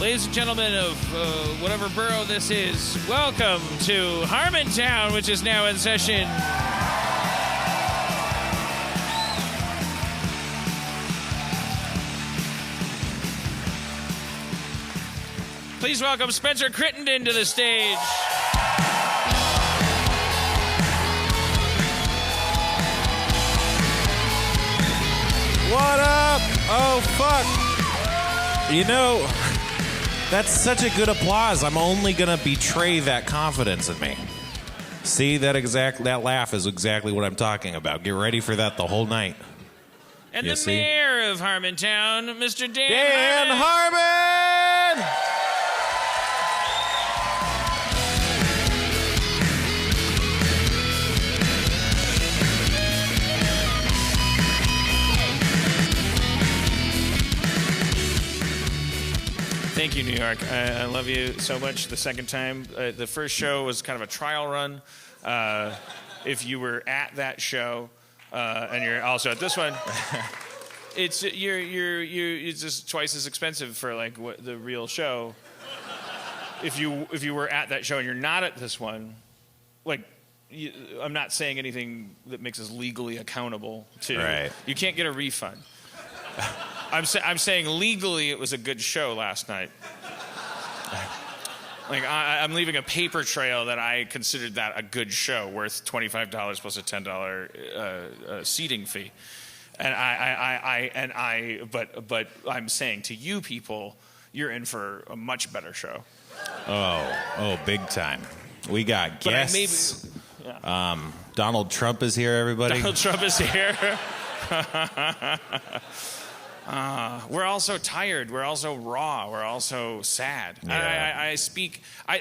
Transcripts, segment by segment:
Ladies and gentlemen of whatever borough this is, welcome to Harmontown, which is now in session. Please welcome Spencer Crittenden to the stage. What up? Oh, fuck. You know, that's such a good applause. I'm only going to betray that confidence in me. See, that laugh is exactly what I'm talking about. Get ready for that the whole night. And the mayor of Harmontown, Mr. Dan Harmon! Thank you, New York. I love you so much. The second time, the first show was kind of a trial run. If you were at that show, and you're also at this one, it's just twice as expensive for like the real show. If you were at that show and you're not at this one, like I'm not saying anything that makes us legally accountable to. Right. You can't get a refund. I'm saying legally it was a good show last night. Like I'm leaving a paper trail that I considered that a good show, worth $25 plus a $10 seating fee, but I'm saying to you people, you're in for a much better show. Oh, big time. We got guests. Donald Trump is here, everybody. Donald Trump is here. We're all so tired. We're all so raw. We're all so sad. Yeah.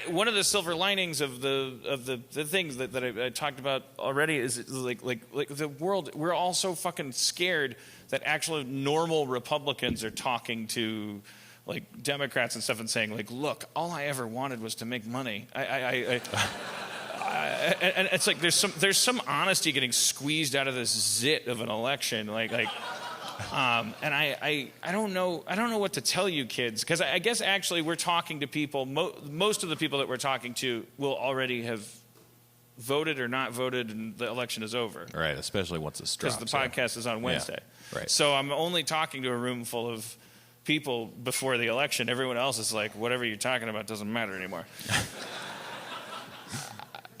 One of the silver linings of the things that I talked about already is like the world. We're all so fucking scared that actually normal Republicans are talking to like Democrats and stuff and saying like, look, all I ever wanted was to make money. And it's like there's some honesty getting squeezed out of this zit of an election, and I don't know what to tell you kids, because I guess actually we're talking to people. Most of the people that we're talking to will already have voted or not voted, and the election is over. Right, especially once it's dropped. Because the podcast is on Wednesday. Yeah, right. So I'm only talking to a room full of people before the election. Everyone else is like, whatever you're talking about doesn't matter anymore.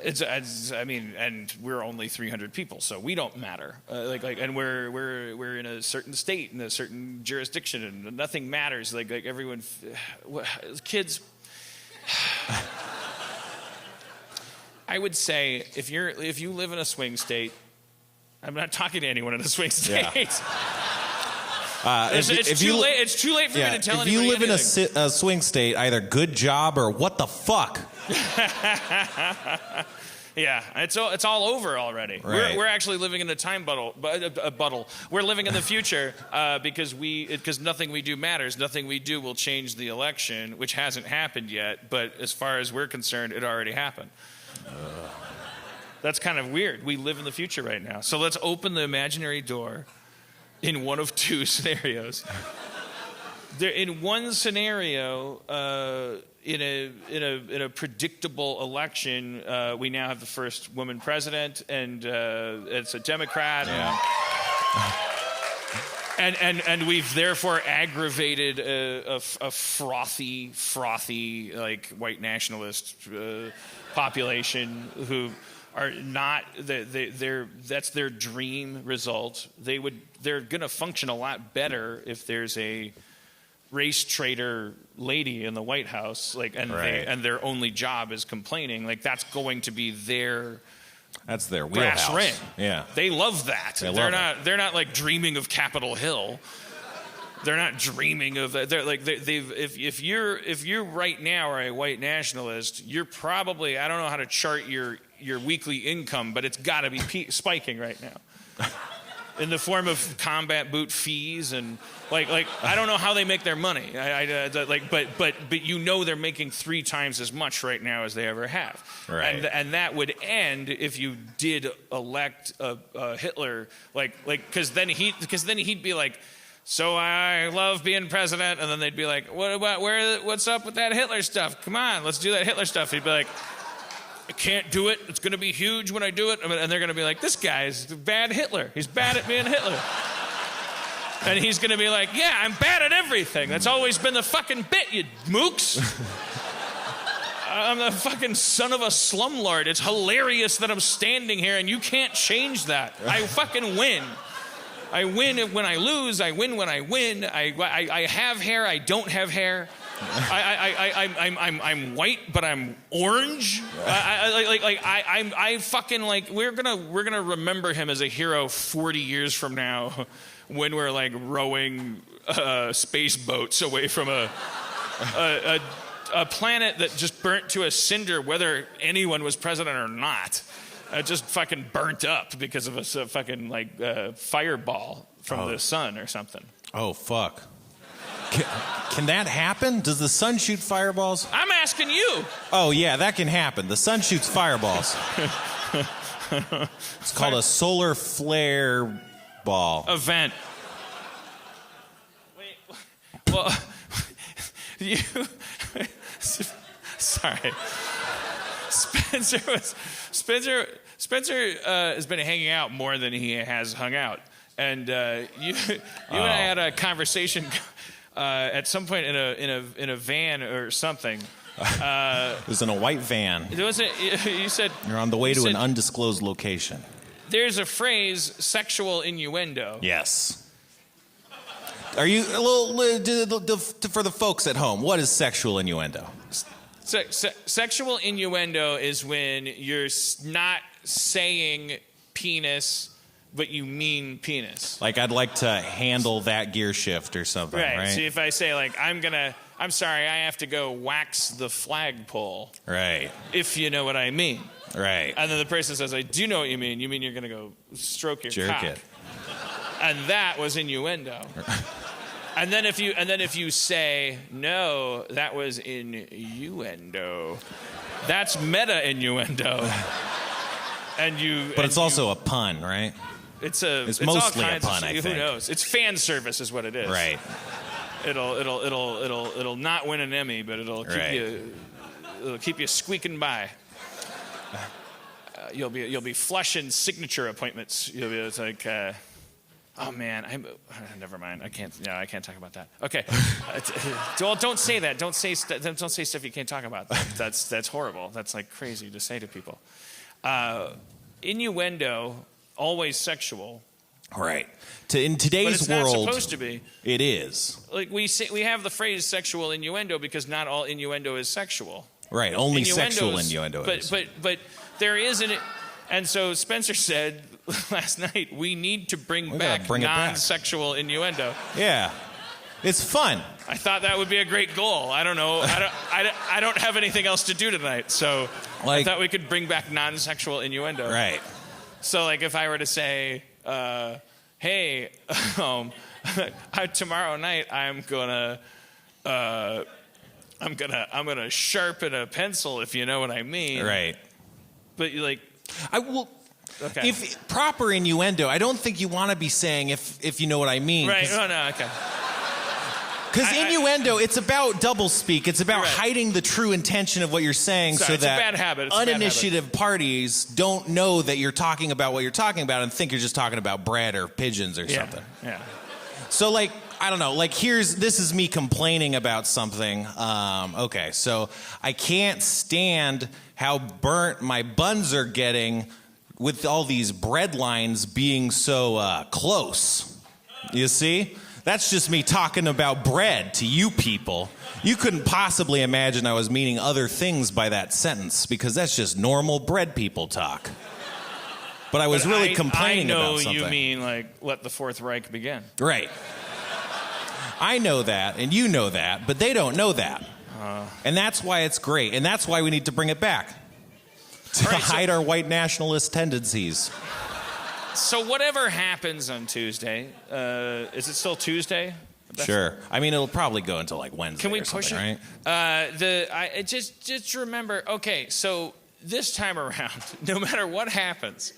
And we're only 300 people, so we don't matter. And we're in a certain state, in a certain jurisdiction, and nothing matters. Like everyone, kids. I would say if you live in a swing state, I'm not talking to anyone in a swing state. Yeah. It's too late for me to tell anybody. If you live anything. in a swing state, either good job or what the fuck. Yeah, it's all over already. Right. We're actually living in a time bubble. We're living in the future because nothing we do matters. Nothing we do will change the election, which hasn't happened yet. But as far as we're concerned, it already happened. That's kind of weird. We live in the future right now. So let's open the imaginary door in one of two scenarios. In one scenario, in a predictable election, we now have the first woman president, and it's a Democrat. Yeah. And we've therefore aggravated a frothy like white nationalist population who are not that's their dream result. They're going to function a lot better if there's a race traitor lady in the White House, and their only job is complaining. Like that's going to be that's their brass wheelhouse. ring. Yeah, they love that. They're not like dreaming of Capitol Hill. They're not dreaming of that. They're like if you're right now are a white nationalist, you're probably, I don't know how to chart your weekly income, but it's got to be spiking right now. In the form of combat boot fees and like I don't know how they make their money. But you know they're making 3 times as much right now as they ever have. Right. And that would end if you did elect a Hitler, because then he'd be like, so I love being president, and then they'd be like, what's up with that Hitler stuff? Come on, let's do that Hitler stuff. He'd be like, I can't do it. It's going to be huge when I do it. And they're going to be like, this guy's bad Hitler. He's bad at being Hitler. And he's going to be like, yeah, I'm bad at everything. That's always been the fucking bit, you mooks. I'm the fucking son of a slumlord. It's hilarious that I'm standing here and you can't change that. I fucking win. I win when I lose. I win when I win. I have hair. I don't have hair. I'm white, but I'm orange. I fucking like. We're gonna remember him as a hero 40 years from now, when we're like rowing space boats away from a planet that just burnt to a cinder, whether anyone was president or not. Just fucking burnt up because of a fucking fireball from the sun or something. Oh fuck. Can that happen? Does the sun shoot fireballs? I'm asking you. Oh, yeah, that can happen. The sun shoots fireballs. It's called a solar flare ball. Event. Wait. Well, you... Sorry. Spencer has been hanging out more than he has hung out. And you and I had a conversation... at some point in a van or something. It was in a white van. You said you're on the way to an undisclosed location. There's a phrase, sexual innuendo. Yes. Are you for the folks at home? What is sexual innuendo? Sexual innuendo is when you're not saying penis, but you mean penis. Like, I'd like to handle that gear shift or something, right? So if I say, like, I'm sorry, I have to go wax the flagpole. Right. If you know what I mean. Right. And then the person says, I do know what you mean. You mean you're going to go stroke your Jerk cock. it. And that was innuendo. And then if you say, no, that was innuendo, that's meta innuendo. But it's also a pun, right? It's mostly a pun, I think. Who knows? It's fan service is what it is. Right. It'll not win an Emmy, but it'll keep you squeaking by. You'll be flushing signature appointments. It's like, oh man, never mind. I can't talk about that. Okay, don't say that. Don't say stuff you can't talk about. That's horrible. That's like crazy to say to people. Innuendo, always sexual. Right. In today's but it's world, not supposed to be. It is. Like we have the phrase sexual innuendo because not all innuendo is sexual. Right. Only sexual innuendo is. But there is and so Spencer said last night we need to bring back non-sexual innuendo. Yeah. It's fun. I thought that would be a great goal. I don't know. I don't have anything else to do tonight, so I thought we could bring back non-sexual innuendo. Right. So, like, if I were to say, "Hey, tomorrow night I'm gonna sharpen a pencil," if you know what I mean. Right. But I will. Okay. If proper innuendo, I don't think you want to be saying if you know what I mean. Right. No. Okay. Because innuendo, it's about doublespeak. It's about hiding the true intention of what you're saying so it's that a bad habit. uninitiative parties don't know that you're talking about what you're talking about and think you're just talking about bread or pigeons or something. Yeah. So, like, I don't know. Like, this is me complaining about something. Okay, so I can't stand how burnt my buns are getting with all these bread lines being so close. You see? That's just me talking about bread to you people. You couldn't possibly imagine I was meaning other things by that sentence because that's just normal bread people talk. But I was really complaining about something. I know you mean, like, let the Fourth Reich begin. Right. I know that, and you know that, but they don't know that. And that's why it's great, and that's why we need to bring it back. To hide our white nationalist tendencies. So whatever happens on Tuesday, is it still Tuesday? Sure. I mean, it'll probably go until like Wednesday. Can we push it? Right? Just remember. Okay, so this time around, no matter what happens,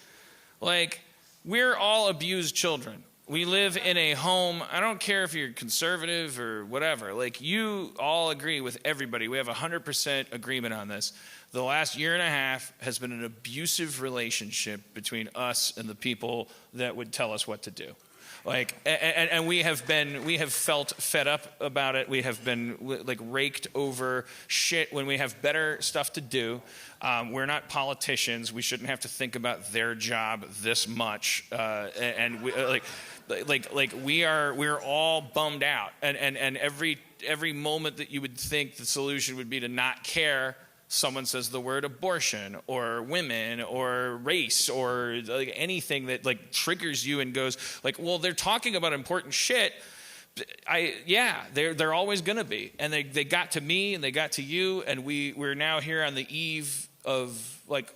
like we're all abused children. We live in a home. I don't care if you're conservative or whatever. Like you all agree with everybody. We have 100% agreement on this. The last year and a half has been an abusive relationship between us and the people that would tell us what to do. Like, and we have felt fed up about it. We have been like raked over shit when we have better stuff to do. We're not politicians. We shouldn't have to think about their job this much. And we, we're all bummed out. And every moment that you would think the solution would be to not care, someone says the word abortion or women or race or like anything that like triggers you and goes like, well, they're talking about important shit. They're always gonna be, and they got to me and they got to you, and we're now here on the eve of like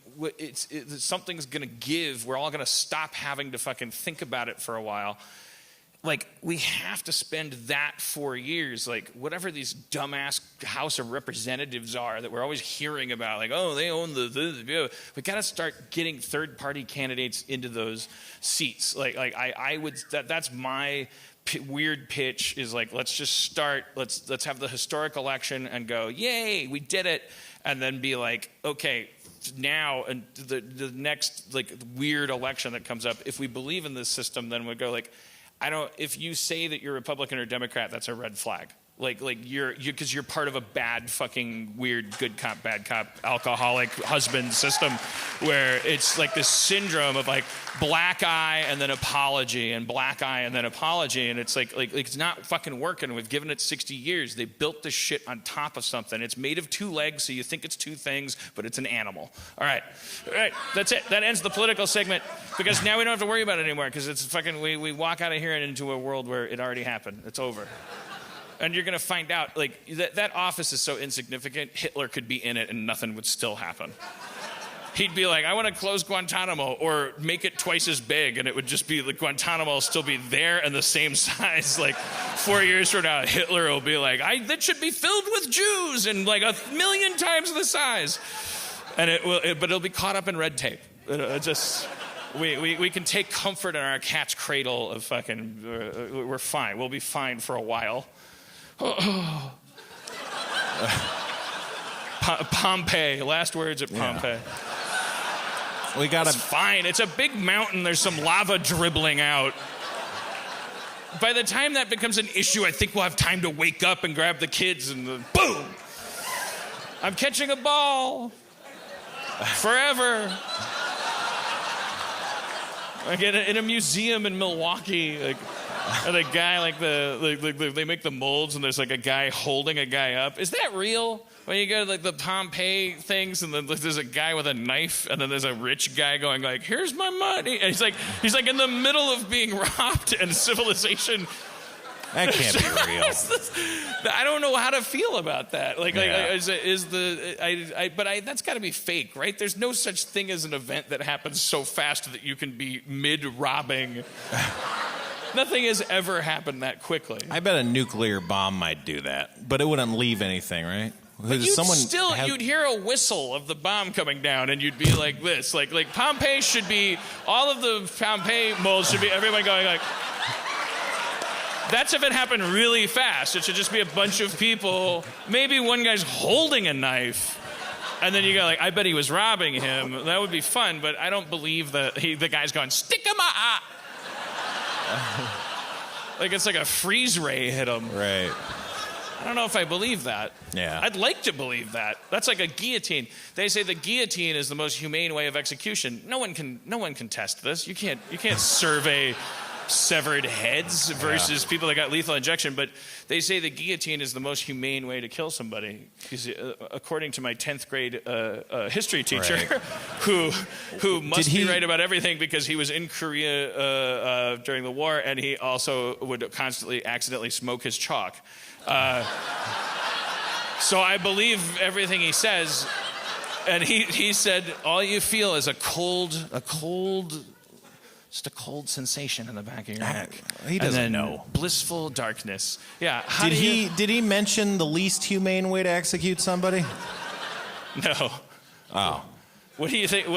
something's gonna give. We're all gonna stop having to fucking think about it for a while. Like, we have to spend that 4 years, like, whatever these dumbass House of Representatives are that we're always hearing about, like, oh, they own the we got to start getting third-party candidates into those seats. I would, that's my weird pitch is, like, let's just start, let's have the historic election and go, yay, we did it, and then be like, okay, now, and the next, like, weird election that comes up, if we believe in this system, then we go, like, if you say that you're Republican or Democrat, that's a red flag. Like you're because you're part of a bad fucking weird good cop, bad cop, alcoholic husband system where it's like this syndrome of like black eye and then apology and black eye and then apology. And it's like it's not fucking working. We've given it 60 years. They built this shit on top of something. It's made of two legs, so you think it's two things, but it's an animal. All right. That's it. That ends the political segment because now we don't have to worry about it anymore because it's fucking, we walk out of here and into a world where it already happened. It's over. And you're going to find out, like, that office is so insignificant, Hitler could be in it and nothing would still happen. he'd be like, I want to close Guantanamo or make it twice as big, and it would just be like Guantanamo will still be there and the same size. Like 4 years from now, Hitler will be like, that should be filled with Jews and like 1,000,000 times the size. And but it'll be caught up in red tape. We can take comfort in our cat's cradle of fucking. We're fine. We'll be fine for a while. Pompeii. Last words at Pompeii. Yeah. It's fine. It's a big mountain. There's some lava dribbling out. By the time that becomes an issue, I think we'll have time to wake up and grab the kids and boom! I'm catching a ball. Forever. Like in a museum in Milwaukee, like, and a guy like they make the molds and there's like a guy holding a guy up. Is that real? When you go to like the Pompeii things and then there's a guy with a knife and then there's a rich guy going like, "Here's my money," and he's like in the middle of being robbed and civilization. That can't be real. I don't know how to feel about that. Like, yeah. But that's got to be fake, right? There's no such thing as an event that happens so fast that you can be mid-robbing. Nothing has ever happened that quickly. I bet a nuclear bomb might do that, but it wouldn't leave anything, right? But you'd hear a whistle of the bomb coming down, and you'd be like this. Like Pompeii should be, all of the Pompeii molds should be everybody going like... That's if it happened really fast. It should just be a bunch of people. Maybe one guy's holding a knife. And then you go like, I bet he was robbing him. That would be fun, but I don't believe that the guy's going, stick him up. Like it's like a freeze ray hit him. Right. I don't know if I believe that. Yeah. I'd like to believe that. That's like a guillotine. They say the guillotine is the most humane way of execution. No one can test this. You can't survey severed heads versus people that got lethal injection, but they say the guillotine is the most humane way to kill somebody. Because according to my 10th grade history teacher, right. who must be right about everything because he was in Korea during the war, and he also would constantly accidentally smoke his chalk. So I believe everything he says, and he said all you feel is a cold sensation in the back of your neck. He doesn't know. Blissful darkness. Yeah. Did he mention the least humane way to execute somebody? No. Oh. What do you think?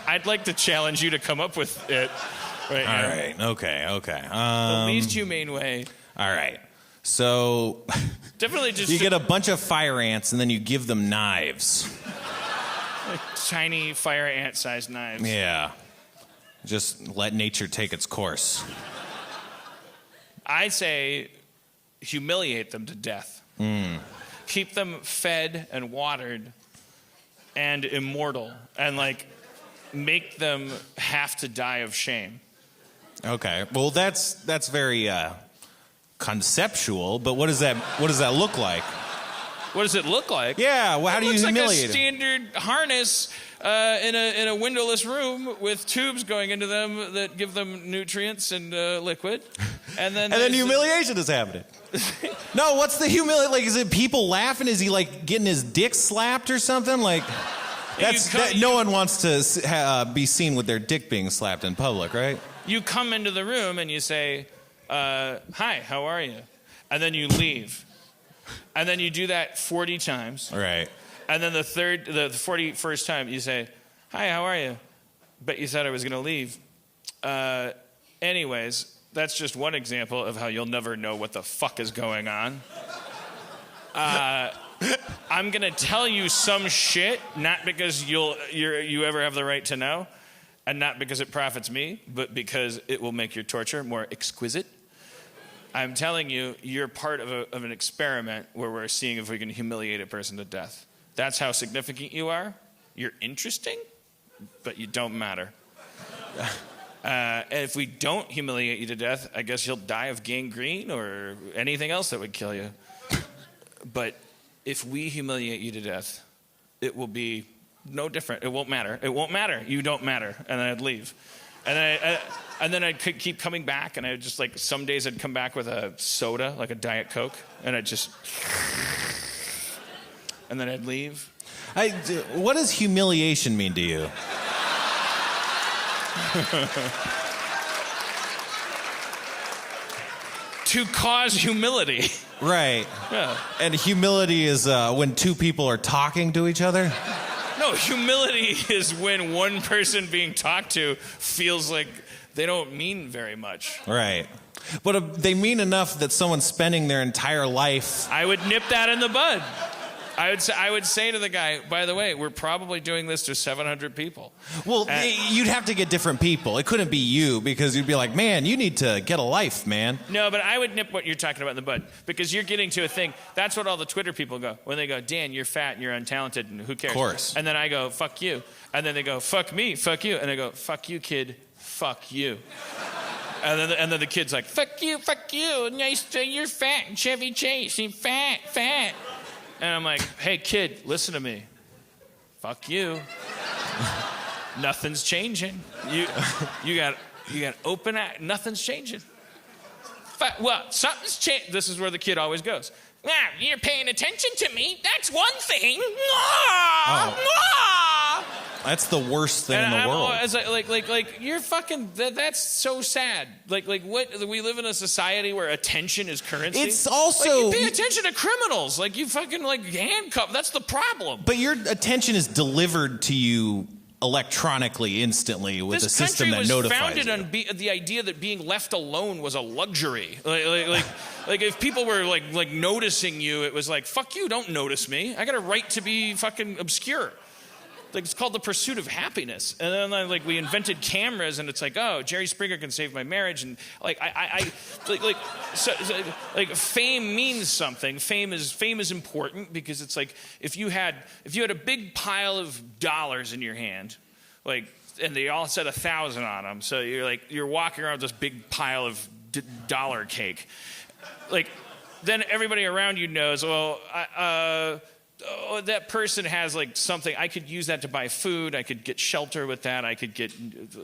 I'd like to challenge you to come up with it. Right now. All right. Okay. The least humane way. All right. So definitely just you get a bunch of fire ants and then you give them knives. Like tiny fire ant-sized knives. Yeah. Just let nature take its course. I say humiliate them to death. Keep them fed and watered and immortal, and like make them have to die of shame. Okay. Well, that's very conceptual, but what does that look like? What does it look like? Yeah, well, how do you humiliate it? Looks like a standard harness in a windowless room with tubes going into them that give them nutrients and liquid. And then humiliation is happening. No, what's the humiliation? Like, is it people laughing? Is he like getting his dick slapped or something? Like, no one wants to be seen with their dick being slapped in public, right? You come into the room and you say, "Hi, how are you?" And then you leave. And then you do that 40 times. Right. And then the 41st time you say, "Hi, how are you?" But you said I was going to leave. Anyways, that's just one example of how you'll never know what the fuck is going on. I'm going to tell you some shit, not because you ever have the right to know, and not because it profits me, but because it will make your torture more exquisite. I'm telling you, you're part of an experiment where we're seeing if we can humiliate a person to death. That's how significant you are. You're interesting, but you don't matter. And if we don't humiliate you to death, I guess you'll die of gangrene or anything else that would kill you. But if we humiliate you to death, it will be no different. It won't matter. It won't matter. You don't matter. And then I'd leave. And then I'd keep coming back, and I'd just like some days I'd come back with a soda, like a Diet Coke, and and then I'd leave. What does humiliation mean to you? To cause humility. Right. Yeah. And humility is when two people are talking to each other? No, humility is when one person being talked to feels like they don't mean very much. Right. But they mean enough that someone's spending their entire life... I would nip that in the bud. I would say to the guy, by the way, we're probably doing this to 700 people. Well, you'd have to get different people. It couldn't be you, because you'd be like, man, you need to get a life, man. No, but I would nip what you're talking about in the bud, because you're getting to a thing. That's what all the Twitter people go. When they go, Dan, you're fat and you're untalented, and who cares? Of course. And then I go, fuck you. And then they go, fuck me, fuck you. And I go, fuck you, kid, fuck you. And then the kid's like, fuck you, nice, you're fat, Chevy Chase, you're fat. And I'm like, hey, kid, listen to me. Fuck you. Nothing's changing. You got open eye. Nothing's changing. Well, something's changed. This is where the kid always goes. Yeah, you're paying attention to me. That's one thing. That's the worst thing in the world. It's like you're fucking. That's so sad. Like what? We live in a society where attention is currency. It's also you pay attention to criminals. Like you fucking handcuff. That's the problem. But your attention is delivered to you electronically, instantly, with a system that notifies you. This country was founded on the idea that being left alone was a luxury. Like if people were like noticing you, it was like, fuck you, don't notice me. I got a right to be fucking obscure. Like it's called the pursuit of happiness. And then we invented cameras, and it's like, oh, Jerry Springer can save my marriage, and fame means something. Fame is important because it's like if you had a big pile of dollars in your hand, and they all said 1,000 on them, so you're walking around with this big pile of dollar cake, then everybody around you knows, well, that person has something. I could use that to buy food. I could get shelter with that. I could get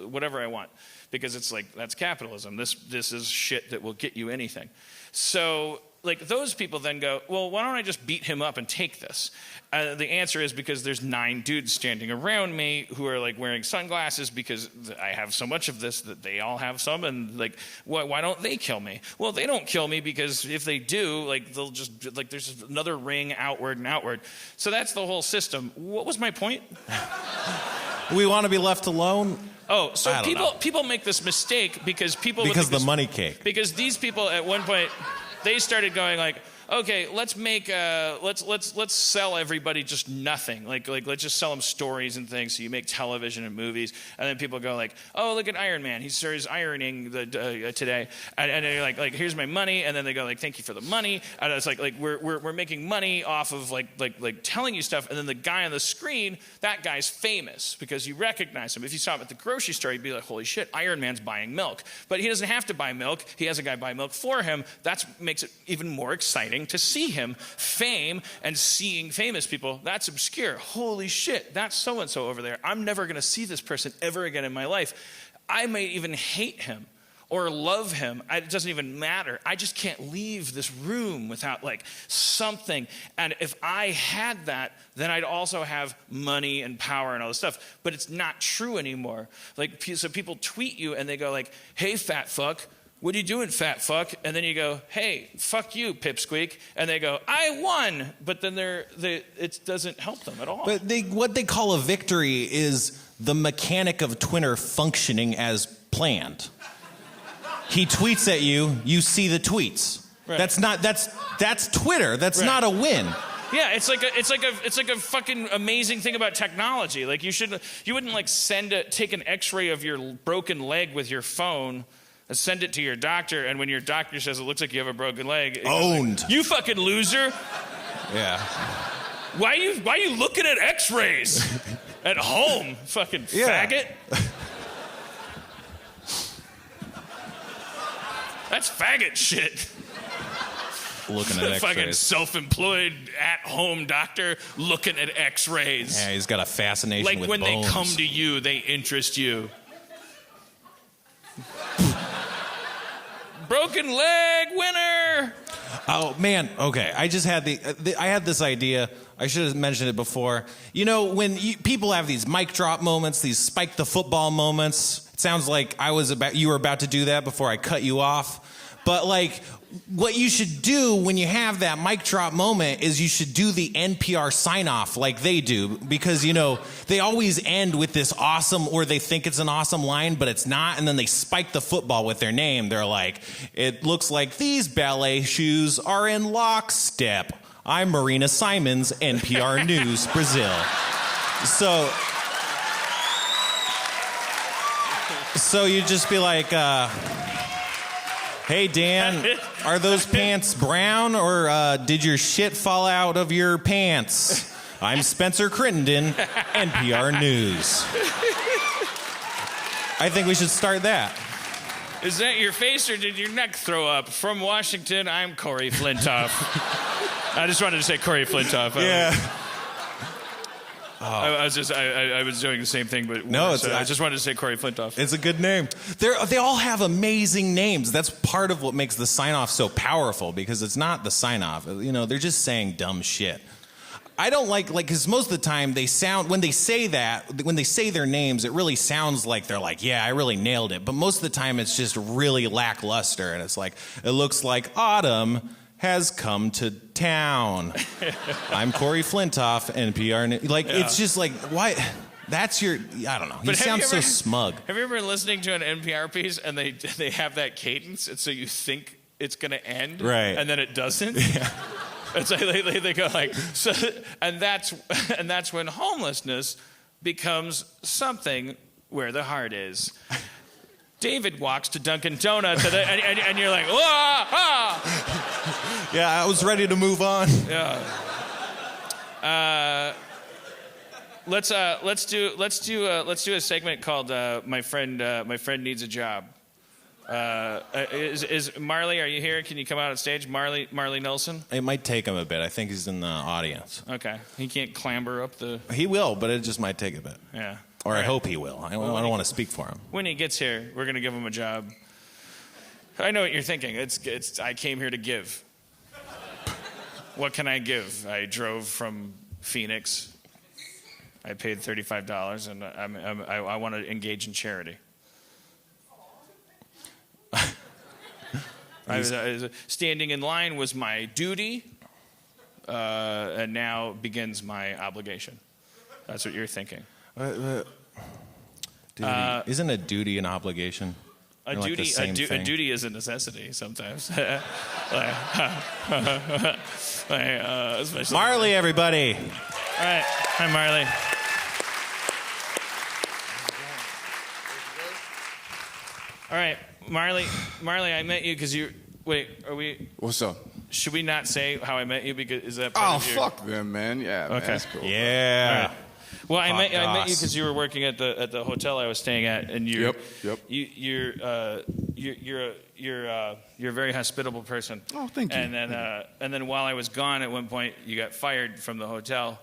whatever I want, because it's that's capitalism. This is shit that will get you anything. So those people then go, well, why don't I just beat him up and take this? The answer is because there's 9 dudes standing around me who are wearing sunglasses because I have so much of this that they all have some, and why don't they kill me? Well, they don't kill me because if they do, they'll just there's another ring outward and outward. So that's the whole system. What was my point? We want to be left alone. Oh, so people make this mistake because the money cake. Because these people at one point they started going okay, let's make let's sell everybody just nothing. Let's just sell them stories and things. So you make television and movies, and then people go oh, look at Iron Man. He started ironing today, and you're like here's my money, and then they go thank you for the money, and it's we're making money off of telling you stuff, and then the guy on the screen, that guy's famous because you recognize him. If you saw him at the grocery store, you'd be like, holy shit, Iron Man's buying milk, but he doesn't have to buy milk. He has a guy buy milk for him. That makes it even more exciting to see him. Fame and seeing famous people, that's obscure. Holy shit, that's so-and-so over there. I'm never going to see this person ever again in my life. I may even hate him or love him. It doesn't even matter. I just can't leave this room without something. And if I had that, then I'd also have money and power and all this stuff. But it's not true anymore. So people tweet you and they go hey, fat fuck. What are you doing, fat fuck? And then you go, hey, fuck you, pipsqueak. And they go, I won. But then it doesn't help them at all. But what they call a victory is the mechanic of Twitter functioning as planned. He tweets at you, you see the tweets. Right. That's Twitter. That's not a win. Yeah, it's like a fucking amazing thing about technology. You wouldn't take an X-ray of your broken leg with your phone, send it to your doctor, and when your doctor says it looks like you have a broken leg, owned. You fucking loser. Yeah. Why you looking at X-rays at home, fucking faggot? That's faggot shit. Looking at X-rays. Fucking self-employed at-home doctor looking at X-rays. Yeah, he's got a fascination with when bones. They come to you, they interest you. Broken leg winner. Oh man, okay. I just had I had this idea. I should have mentioned it before. You know, when people have these mic drop moments, these spike the football moments. It sounds like you were about to do that before I cut you off. But like, what you should do when you have that mic drop moment is you should do the NPR sign off like they do, because you know they always end with this awesome, or they think it's an awesome line, but it's not, and then they spike the football with their name. They're like, it looks like these ballet shoes are in lockstep. I'm Marina Simons, NPR News, Brazil. So you just be like, hey, Dan, are those pants brown, or did your shit fall out of your pants? I'm Spencer Crittenden, NPR News. I think we should start that. Is that your face, or did your neck throw up? From Washington, I'm Corey Flintoff. I just wanted to say Corey Flintoff. Yeah. I was doing the same thing, but no, I just wanted to say Corey Flintoff. It's a good name. They all have amazing names. That's part of what makes the sign-off so powerful, because it's not the sign-off. You know, they're just saying dumb shit. I don't like, because most of the time when they say their names, it really sounds like they're like, yeah, I really nailed it. But most of the time it's just really lackluster, and it's like, it looks like autumn has come to town. I'm Corey Flintoff, NPR. Like, it's just like, why? That's your, I don't know. He sounds so smug. Have you ever been listening to an NPR piece and they have that cadence, and so you think it's going to end, right? And then it doesn't. Yeah. It's like they go like, so, and that's when homelessness becomes something where the heart is. David walks to Dunkin' Donuts, and you're like, ah! Yeah, I was ready to move on. Yeah. Let's do a segment called My Friend Needs a Job. Is Marley? Are you here? Can you come out on stage, Marley Nelson? It might take him a bit. I think he's in the audience. Okay, he can't clamber up the. He will, but it just might take a bit. Yeah. Or I hope he will. I don't want to speak for him. When he gets here, we're going to give him a job. I know what you're thinking. It's I came here to give. What can I give? I drove from Phoenix. I paid $35, and I want to engage in charity. Standing in line was my duty, and now begins my obligation. That's what you're thinking. Isn't a duty an obligation? A duty is a necessity sometimes. Marley, everybody. All right. Hi, Marley. All right, Marley, I met you because you. Wait, are we? What's up? Should we not say how I met you? Because is that? Fuck them, man. Yeah. Okay. Man, that's cool. Yeah. Right. Well, I met you because you were working at the hotel I was staying at, and you're a very hospitable person. Oh, thank you. And then while I was gone, at one point you got fired from the hotel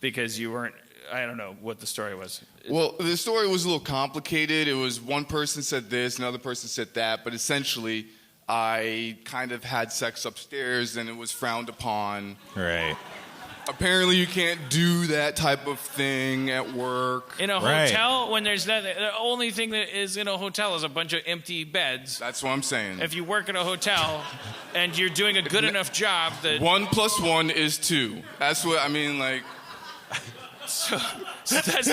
because you weren't. I don't know what the story was. Well, the story was a little complicated. It was one person said this, another person said that, but essentially I kind of had sex upstairs and it was frowned upon. Right. Apparently you can't do that type of thing at work. In a hotel, when there's nothing, the only thing that is in a hotel is a bunch of empty beds. That's what I'm saying. If you work in a hotel and you're doing a good enough job that... 1 + 1 is 2. That's what I mean, like... So that's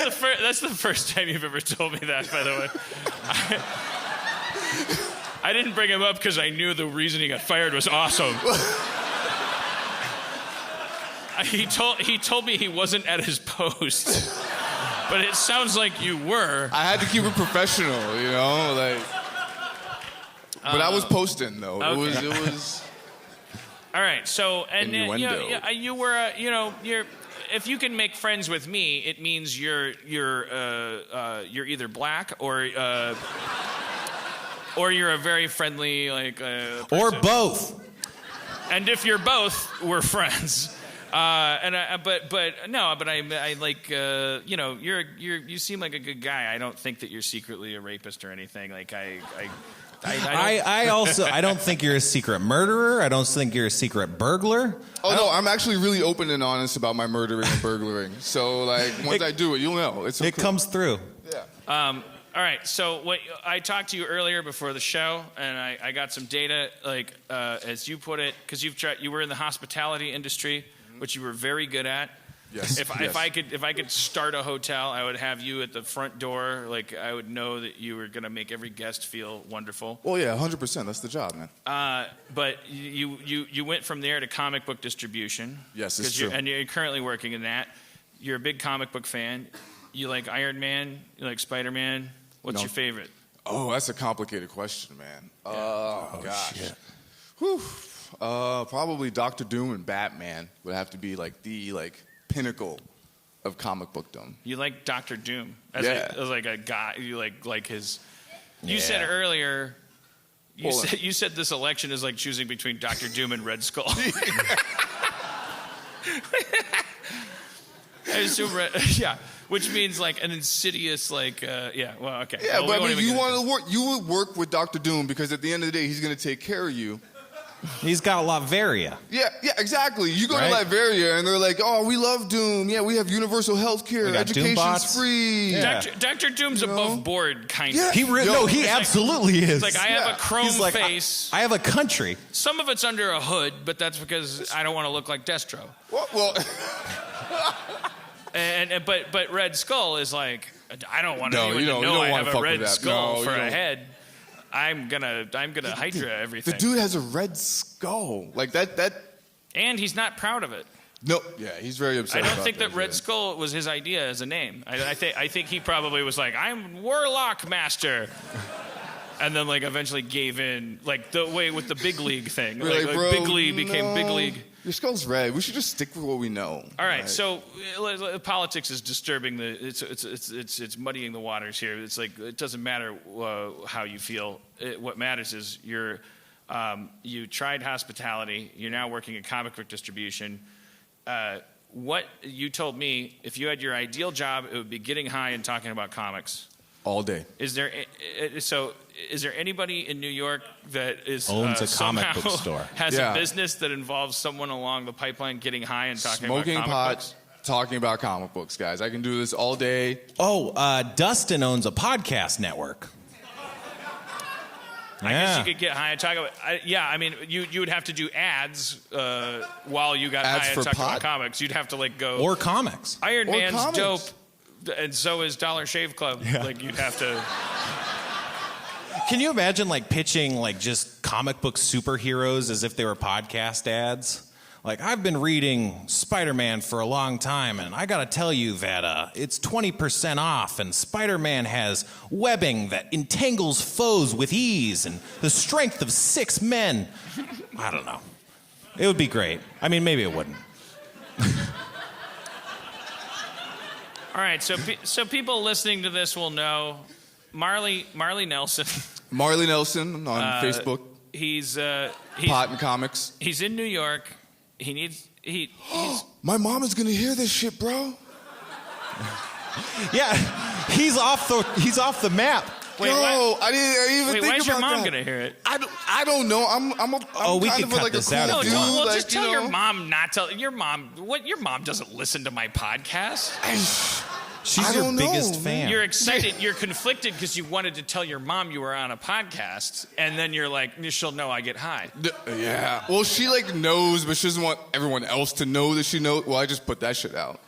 the first time you've ever told me that, by the way. I didn't bring him up because I knew the reason he got fired was awesome. He told me he wasn't at his post, but it sounds like you were. I had to keep it professional, you know, like. But I was posting though. Okay. It was. All right, so and you were you're. If you can make friends with me, it means you're either black or you're a very friendly person. Or both. And if you're both, we're friends. I like you seem like a good guy. I don't think that you're secretly a rapist or anything. Like I I don't think you're a secret murderer. I don't think you're a secret burglar. Oh, no, I'm actually really open and honest about my murdering and burglaring. So, like, once I do it, you'll know. It comes through. Yeah. All right, so what I talked to you earlier before the show, and I got some data, like as you put it, because you were in the hospitality industry, which you were very good at. Yes. If I could start a hotel, I would have you at the front door. Like I would know that you were gonna make every guest feel wonderful. Well, yeah, 100%. That's the job, man. But you went from there to comic book distribution. Yes, it's true. And you're currently working in that. You're a big comic book fan. You like Iron Man. You like Spider-Man. What's your favorite? Oh, that's a complicated question, man. Yeah. Oh, gosh. Shit. Whew. Probably Doctor Doom and Batman would have to be like the pinnacle of comic bookdom. You like Doctor Doom as like a guy. You like his. You said earlier. You said this election is like choosing between Doctor Doom and Red Skull. I assume yeah. Which means like an insidious, well, okay. Yeah, well, but I mean, you would work with Dr. Doom because at the end of the day, he's going to take care of you. He's got Latveria. Yeah, exactly. You go to Latveria and they're like, oh, we love Doom. Yeah, we have universal health care. Education's free. Yeah. Dr. Doom's above board, kind of. Yeah. He absolutely is. It's like, I have a chrome face. I have a country. Some of it's under a hood, but that's because I don't want to look like Destro. Well But Red Skull is like, I don't want anyone to you know don't I wanna have a fuck red with that. skull No, for you a don't. head. I'm gonna Hydra everything. the dude has a red skull. Like that. And he's not proud of it. No, yeah, he's very upset. I don't think that Red yeah. Skull was his idea as a name. I think he probably was like, I'm Warlock Master. And then like eventually gave in, like the way with the big league thing. We're like bro, Big League became Big League. Your skull's red. We should just stick with what we know. All right, so politics is disturbing it's muddying the waters here. It's like it doesn't matter how you feel. What matters is you tried hospitality. You're now working in comic book distribution. What you told me, if you had your ideal job, it would be getting high and talking about comics All day. Is there anybody in New York that owns a comic book store, has a business that involves someone along the pipeline getting high and talking Smoking about comic pot, books? talking about comic books, guys. I can do this all day. Dustin owns a podcast network. I guess you could get high and talk about. I mean, you would have to do ads while you got Ads high for and talk pot? about comics. You'd have to like go Or comics. Iron Or Man's comics. dope, and so is Dollar Shave Club. Yeah. Like you'd have to. Can you imagine like pitching like just comic book superheroes as if they were podcast ads? Like, I've been reading Spider-Man for a long time, and I gotta tell you that it's 20% off, and Spider-Man has webbing that entangles foes with ease, and the strength of 6 men. I don't know. It would be great. I mean, maybe it wouldn't. All right, so people listening to this will know Marley Nelson. Marley Nelson on Facebook. He's Pot and Comics. He's in New York. He's My mom is gonna hear this shit, bro. Yeah, he's off the map. Wait, I didn't even think about that. why's your mom gonna hear it? I don't know. I'm we kind could of cut like this a cool out if No, you dude. want. well, like, just tell you know. your mom not tell your mom. What your mom doesn't listen to my podcast. She's I your don't know, biggest man. fan. You're excited. You're conflicted because you wanted to tell your mom you were on a podcast, and then you're like, she'll know I get high. Yeah. Well, she like knows, but she doesn't want everyone else to know that she knows. Well, I just put that shit out.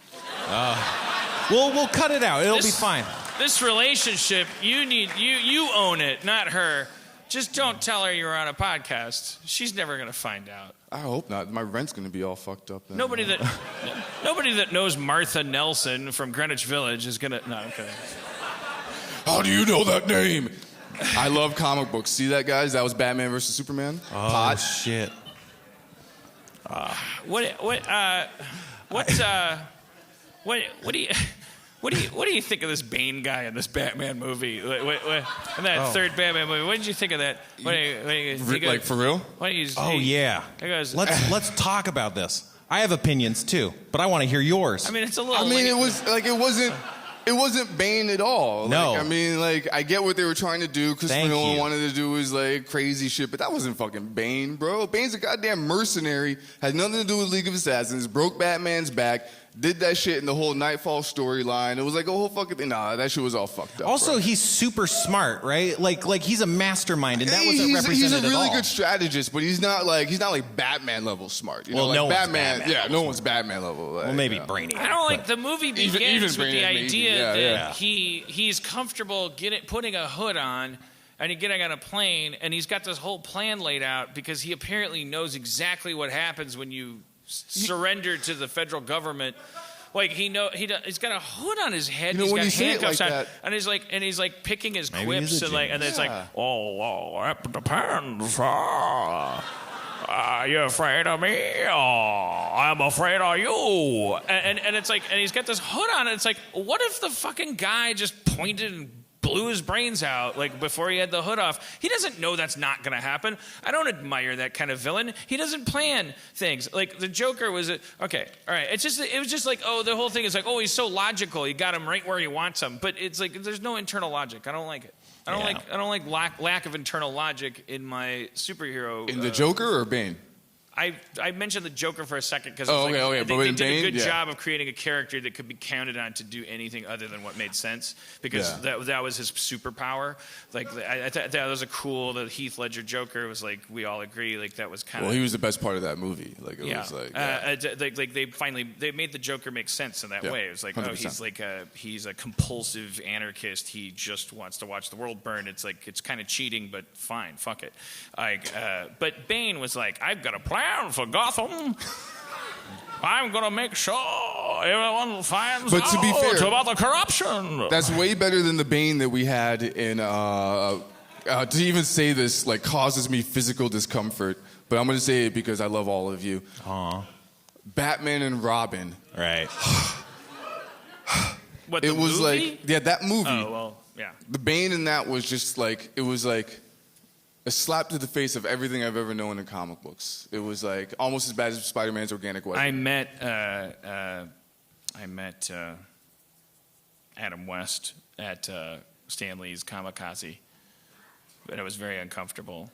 We'll cut it out. It'll be fine. This relationship, you own it, not her. Just don't tell her you're on a podcast. She's never gonna find out. I hope not. My rent's gonna be all fucked up then. Nobody that knows Martha Nelson from Greenwich Village is gonna. No, I'm kidding. How do you know that name? I love comic books. See that, guys? That was Batman versus Superman. Oh Pot. shit. What do you think of this Bane guy in this Batman movie? In that third Batman movie, what did you think of that? Like for real? Yeah. He goes, Let's talk about this. I have opinions too, but I want to hear yours. I mean, it's a little. I mean, it It wasn't Bane at all. No. Like, I mean, like, I get what they were trying to do. Christopher Thank Nolan you. wanted to do his, like, crazy shit, but that wasn't fucking Bane, bro. Bane's a goddamn mercenary, had nothing to do with League of Assassins, broke Batman's back, did that shit in the whole Nightfall storyline. It was like a whole fucking thing. Nah, that shit was all fucked up. Also, bro. he's super smart, right? Like he's a mastermind, and that wasn't represented He's a at really all. good strategist, but he's not like Batman level smart. You know, like no one's Batman. Batman yeah, level. no one's Batman level. Like, Well, maybe yeah. Brainiac. I don't like the movie begins even with the Brainiac, maybe. idea Yeah, that yeah. he's comfortable putting a hood on and getting on a plane, and he's got this whole plan laid out because he apparently knows exactly what happens when you surrender to the federal government. Like he's got a hood on his head. You know, He's when got you say it handcuffs like on, that- and he's like picking his Maybe quips he's a and then it's like, Yeah. oh, it depends. Are you afraid of me? Oh, I'm afraid of you. And it's like, and he's got this hood on, and it's like, what if the fucking guy just pointed and blew his brains out like before he had the hood off? He doesn't know that's not going to happen. I don't admire that kind of villain. He doesn't plan things. Like the Joker was okay, all right. It was just like, oh, the whole thing is like, oh, he's so logical. You got him right where he wants him. But it's like there's no internal logic. I don't like it. I don't like lack of internal logic in my superhero. In the Joker or Bane? I mentioned the Joker for a second because Oh, okay. they But in did a Bane, good yeah. job of creating a character that could be counted on to do anything other than what made sense because that was his superpower. Like I thought that was the Heath Ledger Joker was like we all agree like that was kind of. Well, he was the best part of that movie. Like it was like. They made the Joker make sense in that way. It was like 100%. he's a compulsive anarchist. He just wants to watch the world burn. It's like it's kind of cheating, but fine, fuck it. But Bane was like, I've got a plan for Gotham. I'm gonna make sure everyone finds But to be out fair, about the corruption. That's way better than the Bane that we had in. To even say this like causes me physical discomfort, but I'm gonna say it because I love all of you. Aw. Batman and Robin. Right. What, It the was movie? like that movie. Oh well, yeah. The Bane in that was just like it was like a slap to the face of everything I've ever known in comic books. It was like almost as bad as Spider-Man's organic weapon. I met Adam West at Stan Lee's Kamikaze, and it was very uncomfortable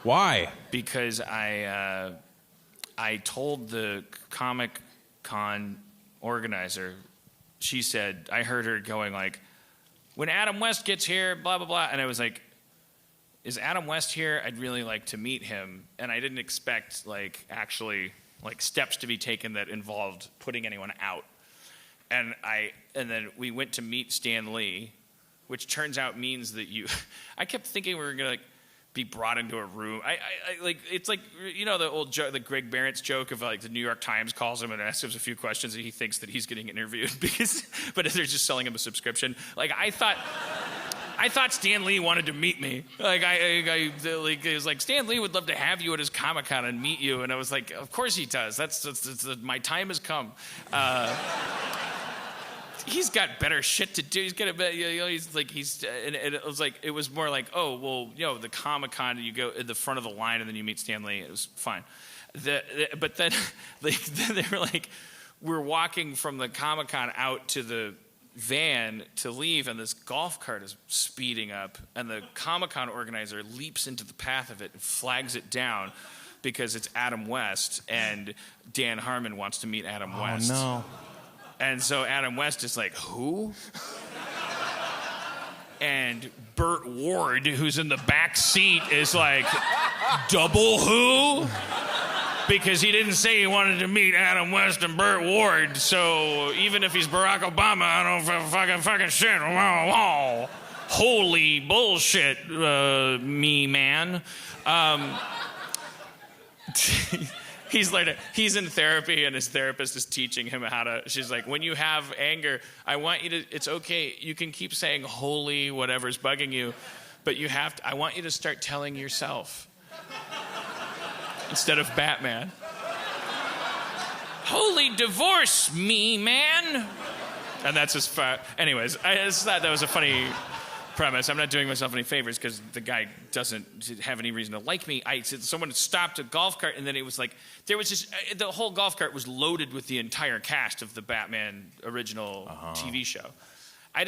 Why? because I told the Comic Con organizer, she said, I heard her going like, when Adam West gets here, blah, blah, blah, and I was like, is Adam West here? I'd really like to meet him. And I didn't expect actually steps to be taken that involved putting anyone out. And then we went to meet Stan Lee, which turns out means that I kept thinking we were gonna be brought into a room. It's like the old joke, the Greg Barrett's joke of the New York Times calls him and asks him a few questions and he thinks that he's getting interviewed but they're just selling him a subscription. I thought Stan Lee wanted to meet me. It was like Stan Lee would love to have you at his Comic-Con and meet you, and I was like, of course he does. That's my time has come. He's got better shit to do. He's got and it was more like, oh well, the Comic-Con, you go in the front of the line and then you meet Stan Lee. It was fine. But then then they were like, we're walking from the Comic-Con out to the van to leave, and this golf cart is speeding up, and the Comic-Con organizer leaps into the path of it and flags it down because it's Adam West, and Dan Harmon wants to meet Adam West. Oh no. And so Adam West is like, who? And Burt Ward, who's in the back seat, is like, double who? Because he didn't say he wanted to meet Adam West and Burt Ward, so even if he's Barack Obama, I don't fucking shit. Whoa. Holy bullshit, me man. He's in therapy, and his therapist is teaching him how to. She's like, when you have anger, I want you to. It's okay. You can keep saying holy whatever's bugging you, but you have to. I want you to start telling yourself. Instead of Batman. Holy divorce, me, man. And that's his anyways, I just thought that was a funny premise. I'm not doing myself any favors because the guy doesn't have any reason to like me. Someone stopped a golf cart, and then it was like there was just the whole golf cart was loaded with the entire cast of the Batman original TV show. I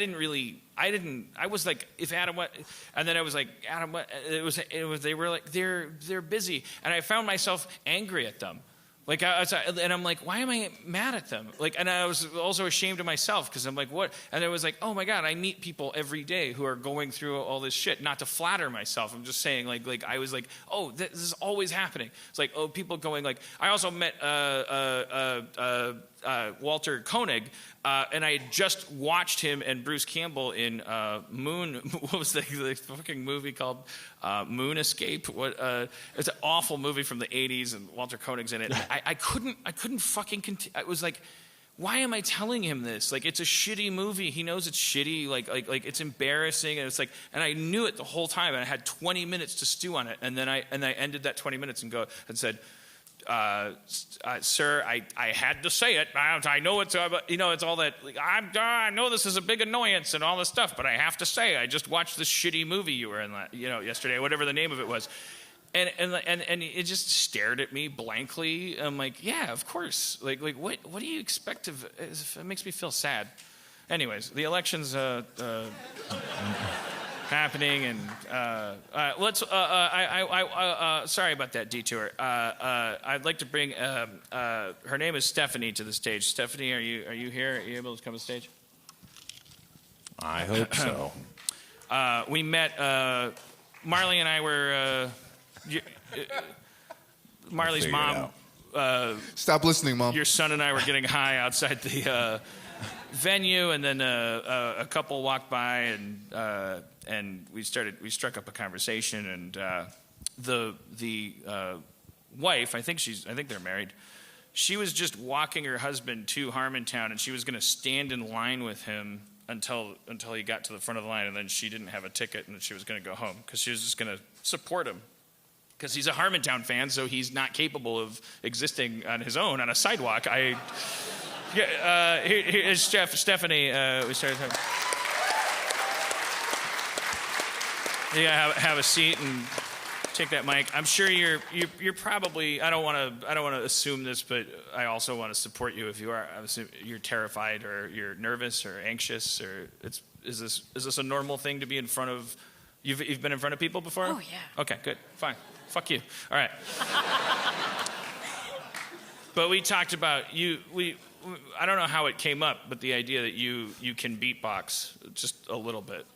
was like, if Adam went, and then I was like, Adam went, it was, they were like, they're busy. And I found myself angry at them. Like, and I'm like, why am I mad at them? Like, and I was also ashamed of myself because I'm like, what? And it was like, oh my God, I meet people every day who are going through all this shit. Not to flatter myself. I'm just saying, like I was like, oh, this is always happening. It's like, oh, people going like, I also met Walter Koenig, and I had just watched him and Bruce Campbell in Moon. What was the fucking movie called? Moon Escape. It's an awful movie from the '80s, and Walter Koenig's in it. I couldn't fucking continue. I was like, why am I telling him this? Like, it's a shitty movie. He knows it's shitty. Like it's embarrassing, and it's like, and I knew it the whole time. And I had 20 minutes to stew on it, and then I ended that 20 minutes and said. Sir, I had to say it. I know it's it's all that. Like, I know this is a big annoyance and all this stuff, but I have to say, I just watched this shitty movie you were in, yesterday, whatever the name of it was, and it just stared at me blankly. I'm like, yeah, of course. Like what do you expect of? It makes me feel sad. Anyways, the election's happening, and let's. Sorry about that detour. I'd like to bring. Her name is Stephanie to the stage. Stephanie, are you here? Are you able to come to the stage? I hope so. We met. Marley and I were. Marley's mom. Stop listening, Mom. Your son and I were getting high outside the venue, and then a couple walked by, and we struck up a conversation, and the wife, I think they're married. She was just walking her husband to Harmontown, and she was going to stand in line with him until he got to the front of the line, and then she didn't have a ticket, and she was going to go home because she was just going to support him because he's a Harmontown fan, so he's not capable of existing on his own on a sidewalk. Here's Stephanie. We started talking. You gotta have a seat and take that mic. I'm sure you're probably. I don't want to assume this, but I also want to support you if you are. You're terrified or you're nervous or anxious or is this a normal thing to be in front of? You've been in front of people before? Oh yeah. Okay, good, fine. Fuck you. All right. But we talked about I don't know how it came up, but the idea that you can beatbox just a little bit.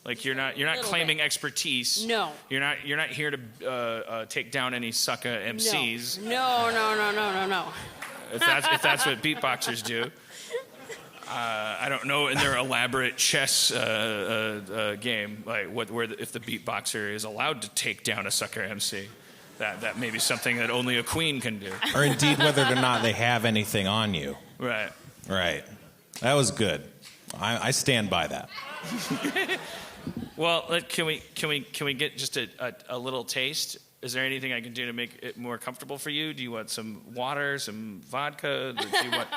Like you're not claiming expertise. No. You're not here to take down any sucker MCs. No. If that's what beatboxers do. I don't know in their elaborate chess game, like if the beatboxer is allowed to take down a sucker MC. That may be something that only a queen can do. Or indeed whether or not they have anything on you. Right. That was good. I stand by that. Well, can we get just a little taste? Is there anything I can do to make it more comfortable for you? Do you want some water, some vodka? Do you want...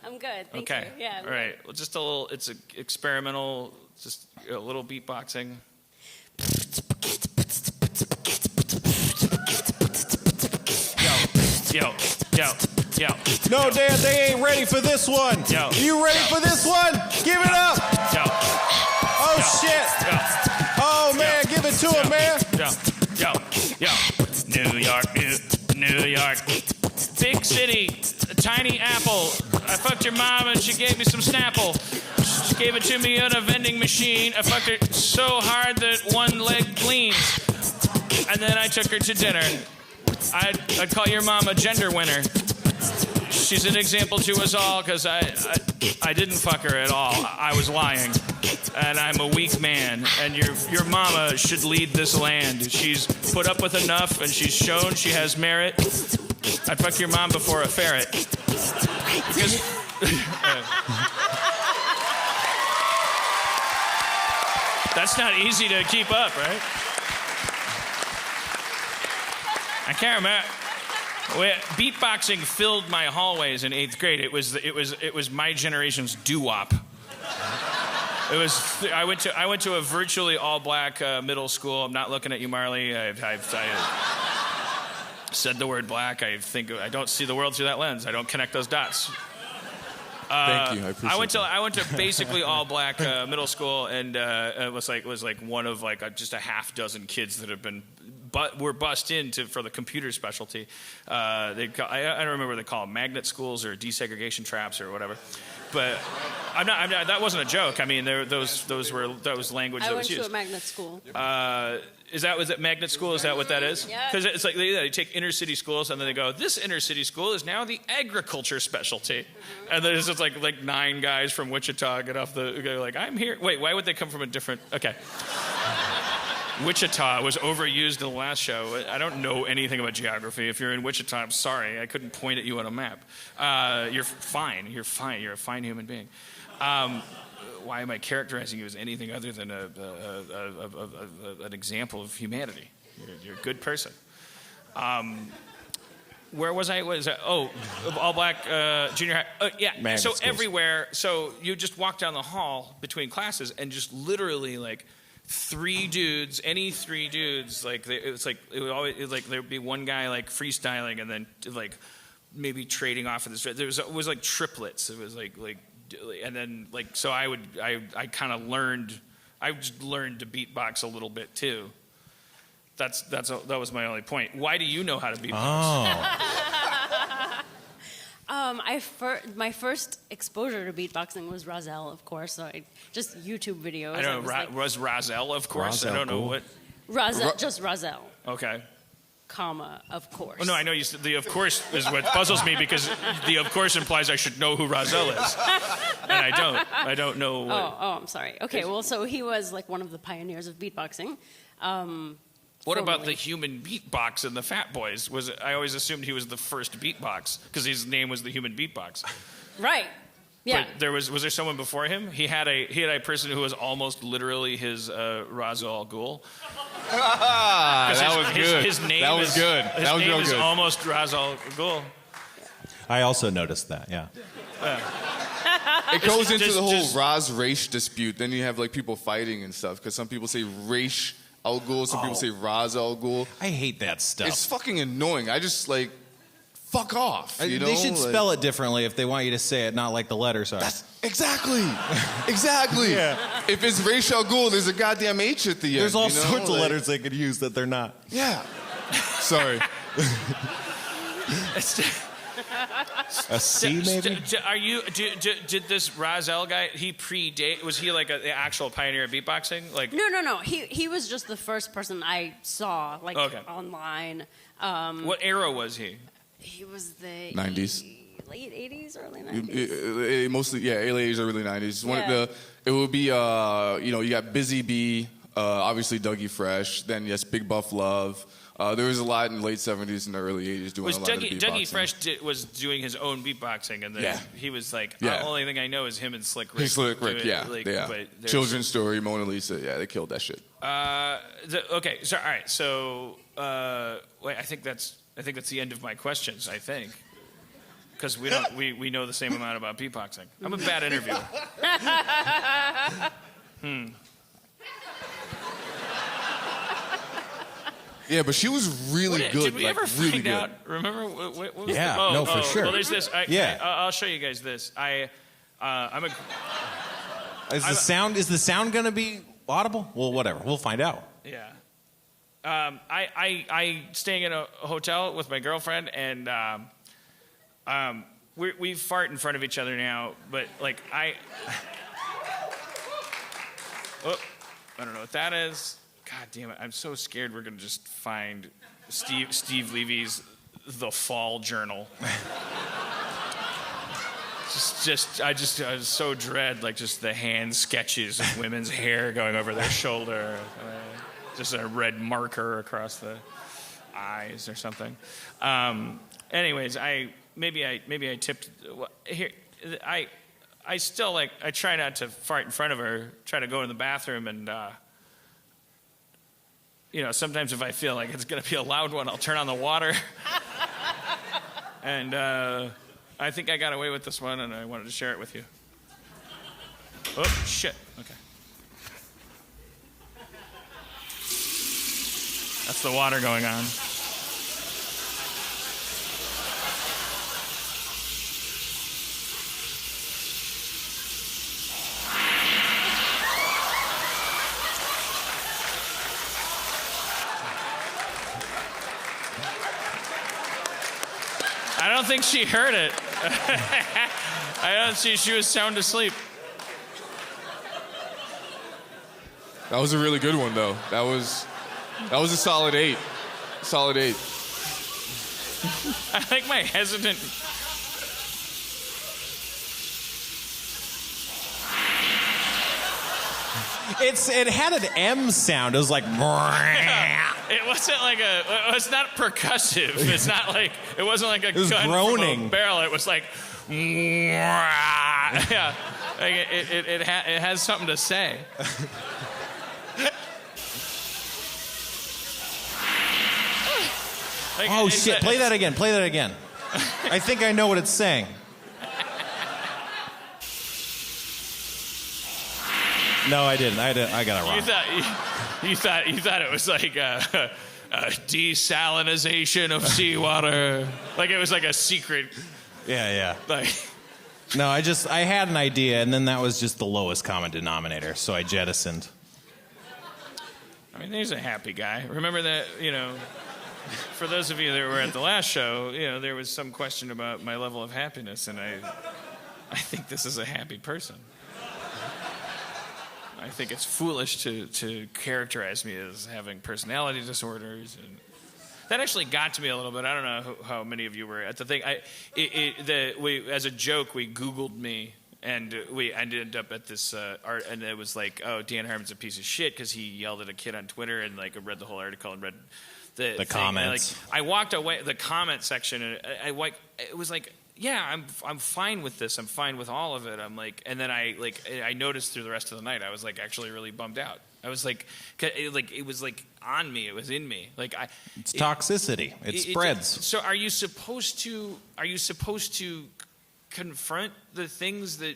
I'm good. Thank you. Yeah. All right. Well, just a little. It's an experimental. Just a little beatboxing. Yo. No, Dan, they ain't ready for this one. Yo. You ready for this one? Give it up. Yo. Oh, shit. Yo. Oh, man, give it to him, man. Yo. New York. Big city. A tiny apple. I fucked your mom and she gave me some Snapple. She gave it to me at a vending machine. I fucked her so hard that one leg gleams. And then I took her to dinner. I'd call your mom a gender winner. She's an example to us all because I didn't fuck her at all. I was lying. And I'm a weak man. And your mama should lead this land. She's put up with enough and she's shown she has merit. I'd fuck your mom before a ferret. Because... That's not easy to keep up, right? I can't remember. Beatboxing filled my hallways in 8th grade. It was my generation's doo-wop. It was. I went to a virtually all black middle school. I'm not looking at you, Marley. I said the word black. I don't see the world through that lens. I don't connect those dots. Thank you. I appreciate I went to basically all black middle school, and it was like one of just a half dozen kids that have been were bussed in for the computer specialty. I don't remember what they call them, magnet schools or desegregation traps or whatever. But I'm not. That wasn't a joke. I mean, those language I that went was used. to a magnet school. Was it magnet school? Is that what that is? Yeah. Because it's like they take inner city schools and then they go, this inner city school is now the agriculture specialty. Mm-hmm. And then it's just like 9 guys from Wichita get off go like, I'm here. Wait, why would they come from a different? Okay. Wichita was overused in the last show. I don't know anything about geography. If you're in Wichita, I'm sorry. I couldn't point at you on a map. You're fine. You're fine. You're a fine human being. Why am I characterizing you as anything other than an example of humanity? You're a good person. Where was I? All black junior high. Yeah. Magnet so schools. Everywhere. So you just walk down the hall between classes and just literally like 3 dudes, any 3 dudes, like there'd be one guy like freestyling and then like maybe trading off of this. It was like triplets. It was like and then like so I kind of learned. I just learned to beatbox a little bit too. That was my only point. Why do you know how to beatbox? My first exposure to beatboxing was Rozelle, of course. So just YouTube videos. I don't know. Was Rozelle, of course. Rozelle, I don't know cool. what. Just Rozelle, Okay. comma, of course. Oh, no, I know you said the of course is what puzzles me because the of course implies I should know who Rozelle is. And I don't. I don't know what. Oh, I'm sorry. Okay, well, so he was like one of the pioneers of beatboxing. What about the formerly. human beatbox and the Fat Boys? I always assumed he was the first beatbox because his name was the human beatbox. Right. Yeah. But was there someone before him? He had a person who was almost literally his Ra's al Ghul. that was good. His name that was is, good. His That was name real is good. almost Ra's al Ghul. I also noticed that, yeah. It goes into the whole just- Raz race dispute. Then you have like people fighting and stuff because some people say race al Ghul, some people say Raz al Ghul. I hate that stuff. It's fucking annoying. I just like fuck off. You know? They should spell it differently if they want you to say it, not like the letters are. Exactly. Yeah. If it's race al Ghul, there's a goddamn H at the end. There's all you know? sorts of letters they could use that they're not. Yeah. Sorry. A C, maybe? Did this Razel guy? He predate? Was he like the actual pioneer of beatboxing? Like No. He was just the first person I saw Okay. online. what era was he? He was the 90s. Late 80s, early 90s. Mostly, yeah, late 80s, early 90s. Yeah. It would be, you got Busy Bee, obviously Dougie Fresh, then yes, Big Buff Love. There was a lot in the late 70s and the early 80s doing Was a lot of the beatboxing. Dougie Fresh was doing his own beatboxing, and then Yeah. he was like, Yeah. the only thing I know is him and Slick Rick. Hey, Slick Rick, do it, yeah. like, yeah. but there's- Children's Story, Mona Lisa, yeah, they killed that shit. Okay, so all right, so wait, I think that's the end of my questions. I think. Because we know the same amount about beatboxing. I'm a bad interviewer. Yeah, but she was really good. Did we like, ever really find good. out? Remember? What was Yeah, the, no, for sure. Well, there's this. Yeah. I'll show you guys this. I'm a. Is the sound going to be audible? Well, whatever. We'll find out. Yeah. I staying in a hotel with my girlfriend, and we fart in front of each other now, but like I don't know what that is. God damn it! I'm so scared we're gonna just find Steve Levy's The Fall Journal. I so dread like just the hand sketches of women's hair going over their shoulder. Just a red marker across the eyes or something. Anyways, maybe I tipped here. I still like I try not to fart in front of her. Try to go in the bathroom and sometimes if I feel like it's gonna be a loud one, I'll turn on the water. And I think I got away with this one, and I wanted to share it with you. Oh shit! Okay. That's the water going on. I don't think she heard it. I don't see. She was sound asleep. That was a really good one, though. That was a solid 8. Solid 8. I like my hesitant. It had an M sound. It was like. It wasn't like it's not percussive. It's not like it wasn't like a was gun groaning. from a barrel. It was like, yeah, like it has something to say. Like, Oh shit! Play that again. Play that again. I think I know what it's saying. No, I didn't. I got it wrong. You thought it was like a desalinization of seawater. Like it was like a secret. Yeah. Like. No, I had an idea, and then that was just the lowest common denominator, so I jettisoned. I mean, he's a happy guy. Remember that, for those of you that were at the last show, there was some question about my level of happiness, and I think this is a happy person. I think it's foolish to characterize me as having personality disorders, and that actually got to me a little bit. I don't know how many of you were at the thing. We as a joke, we Googled me, and we ended up at this art, and it was like, oh, Dan Harmon's a piece of shit because he yelled at a kid on Twitter, and like I read the whole article and read the thing, comments. And, like, I walked away the comment section, and it was like. Yeah, I'm fine with this. I'm fine with all of it. I'm like, and then I noticed through the rest of the night, I was like actually really bummed out. I was like it was like on me. It was in me. Like it's toxicity. It spreads. So are you supposed to confront the things that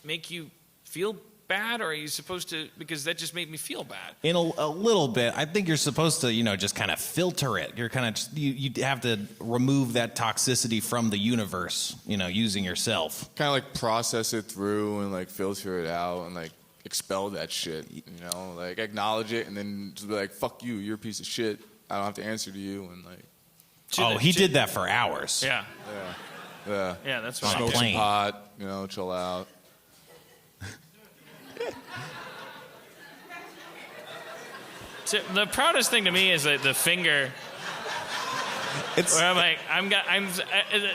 make you feel bad, or are you supposed to, because that just made me feel bad? In a little bit. I think you're supposed to, just kind of filter it. You're kind of, you have to remove that toxicity from the universe, using yourself. Kind of like process it through and like filter it out and like expel that shit, like acknowledge it and then just be like, fuck you, you're a piece of shit. I don't have to answer to you, and like. He did that for hours. Yeah. Yeah, that's what smoke some pot, chill out. So the proudest thing to me is the finger. Where I'm like,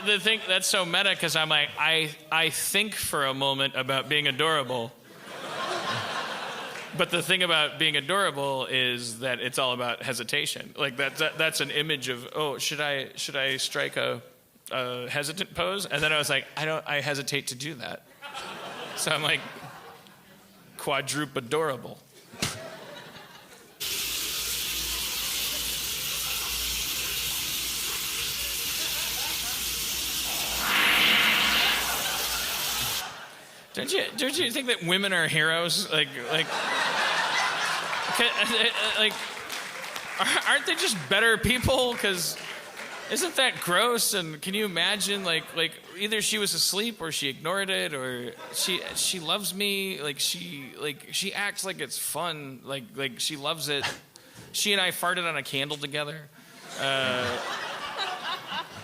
the thing that's so meta because I'm like, I think for a moment about being adorable. But the thing about being adorable is that it's all about hesitation. Like that's an image of, oh, should I strike a hesitant pose? And then I was like, I hesitate to do that. So I'm like, quadruple adorable. Don't you think that women are heroes? Like, aren't they just better people? Because isn't that gross? And can you imagine, like either she was asleep or she ignored it, or she loves me. Like she acts like it's fun. Like she loves it. She and I farted on a candle together.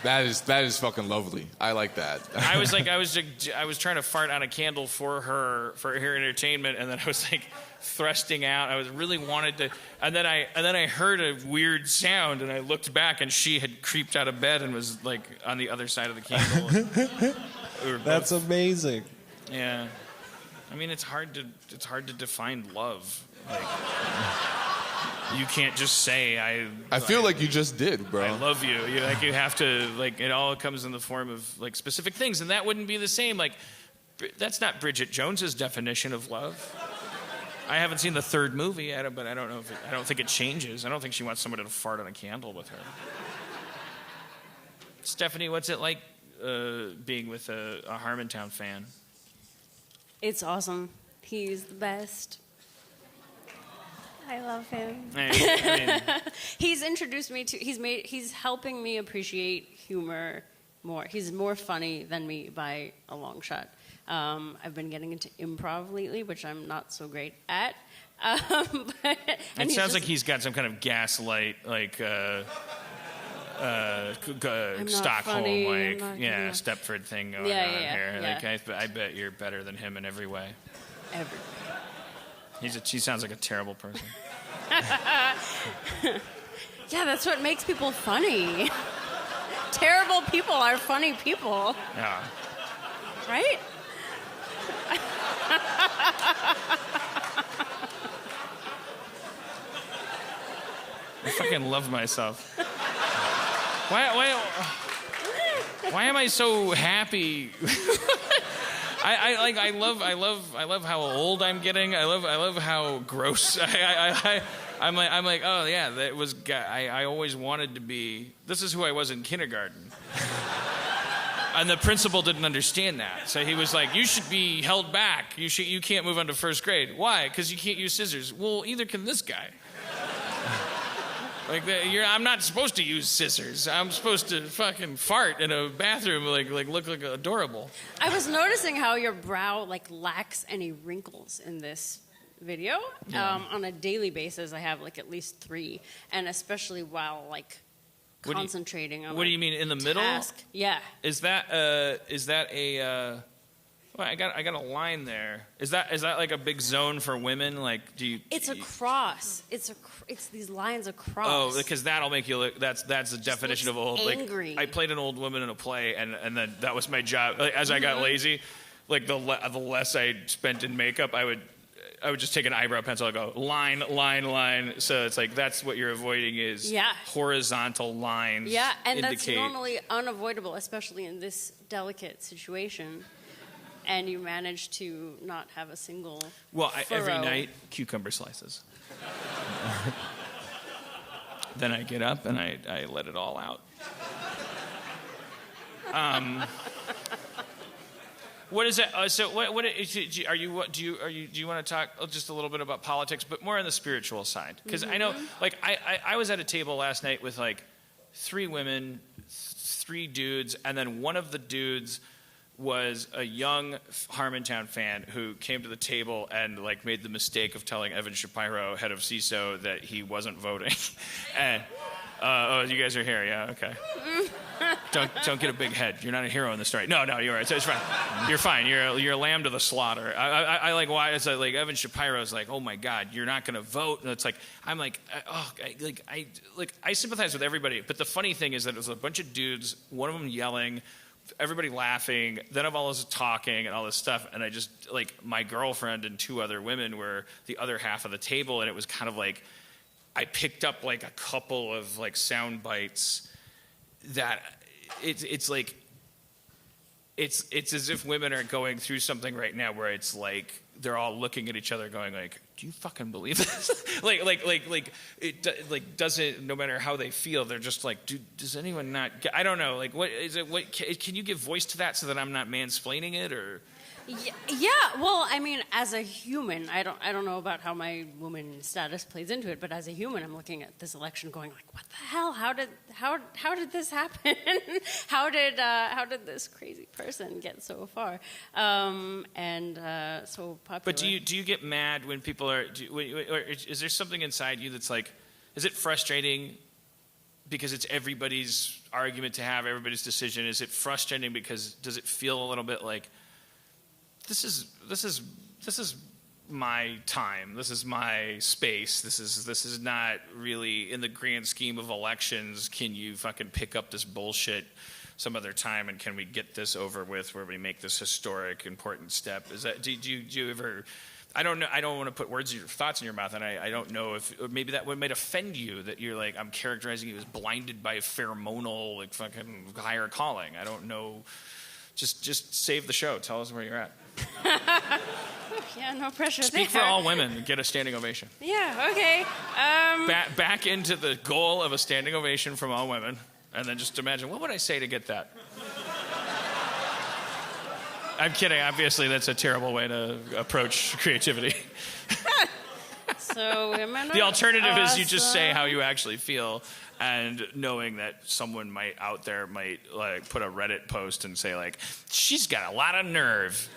That is fucking lovely. I like that. I was trying to fart on a candle for her entertainment, and then I was like thrusting out. I was really wanted to, and then I heard a weird sound, and I looked back, and she had creeped out of bed and was like on the other side of the candle. That's amazing. Yeah, I mean it's hard to define love. Like, you can't just say I feel like you just did, bro. I love you. You have to, like, it all comes in the form of like specific things, and that wouldn't be the same. Like, that's not Bridget Jones's definition of love. I haven't seen the third movie, but I don't know I don't think it changes. I don't think she wants somebody to fart on a candle with her. Stephanie, what's it like being with a Harmontown fan? It's awesome. He's the best. I love him. I mean, He's introduced me to. He's helping me appreciate humor more. He's more funny than me by a long shot. I've been getting into improv lately, which I'm not so great at. it sounds like he's got some kind of gaslight, like Stockholm, like Stepford thing going on here. Yeah. Like I bet you're better than him in every way. Every. She sounds like a terrible person. Yeah, that's what makes people funny. Terrible people are funny people. Yeah. Right? I fucking love myself. Why am I so happy? I love how old I'm getting. I love how gross. I'm like, oh yeah, that was. I always wanted to be. This is who I was in kindergarten. And the principal didn't understand that, so he was like, "You should be held back. You can't move on to first grade. Why? Because you can't use scissors. Well, either can this guy." Like, I'm not supposed to use scissors. I'm supposed to fucking fart in a bathroom, like look like adorable. I was noticing how your brow lacks any wrinkles in this video. Yeah. On a daily basis, I have at least 3, and especially while concentrating on. What do you mean in the middle? Task. Yeah. Is that a? Well, I got a line there. Is that like a big zone for women? Like, do you? It's a cross. It's these lines across. Oh, because that'll make you look. That's the definition of old. Angry. Like, I played an old woman in a play, and then that was my job. Like, as I got lazy, the less I spent in makeup, I would just take an eyebrow pencil and go line. So it's like that's what you're avoiding is horizontal lines. Yeah, and that's normally unavoidable, especially in this delicate situation. And you manage to not have a single every night, cucumber slices. Then I get up and I let it all out. What is it? So what are you? Do you want to talk just a little bit about politics, but more on the spiritual side? Because I know, I was at a table last night with 3 women, 3 dudes, and then one of the dudes was a young Harmontown fan who came to the table and made the mistake of telling Evan Shapiro, head of CISO, that he wasn't voting. And you guys are here, yeah, okay. Don't get a big head. You're not a hero in the story. No, you're right. So it's fine. You're fine. You're a lamb to the slaughter. I like why it's like Evan Shapiro's like, oh my God, you're not gonna vote. And it's like I'm like, I sympathize with everybody. But the funny thing is that it was a bunch of dudes, one of them yelling, everybody laughing, then of all this talking and all this stuff, and I just my girlfriend and 2 other women were the other half of the table, and it was kind of I picked up a couple of sound bites that it's as if women are going through something right now where it's they're all looking at each other going do you fucking believe this? It doesn't, no matter how they feel, they're just does anyone not get, I don't know, what is it, can you give voice to that so that I'm not mansplaining it, or? Yeah, well, I mean, as a human, I don't know about how my woman status plays into it, but as a human, I'm looking at this election going what the hell? How did this happen? How did this crazy person get so far and so popular? But do you get mad when people are? Or is there something inside you that's is it frustrating because it's everybody's argument to have, everybody's decision? Is it frustrating because does it feel a little bit like? This is my time. This is my space. This is not really in the grand scheme of elections. Can you fucking pick up this bullshit some other time, and can we get this over with where we make this historic, important step? Is that do you ever? I don't know. I don't want to put thoughts in your mouth, and I don't know if maybe that might offend you that you're I'm characterizing you as blinded by pheromonal fucking higher calling. I don't know. Just save the show. Tell us where you're at. Yeah, no pressure. Speak for all women and get a standing ovation. Yeah, okay. Back into the goal of a standing ovation from all women, and then just imagine, what would I say to get that? I'm kidding. Obviously, that's a terrible way to approach creativity. So So women The are alternative is you just say awesome. how you actually feel, and knowing that someone out there might like put a Reddit post and say like, she's got a lot of nerve.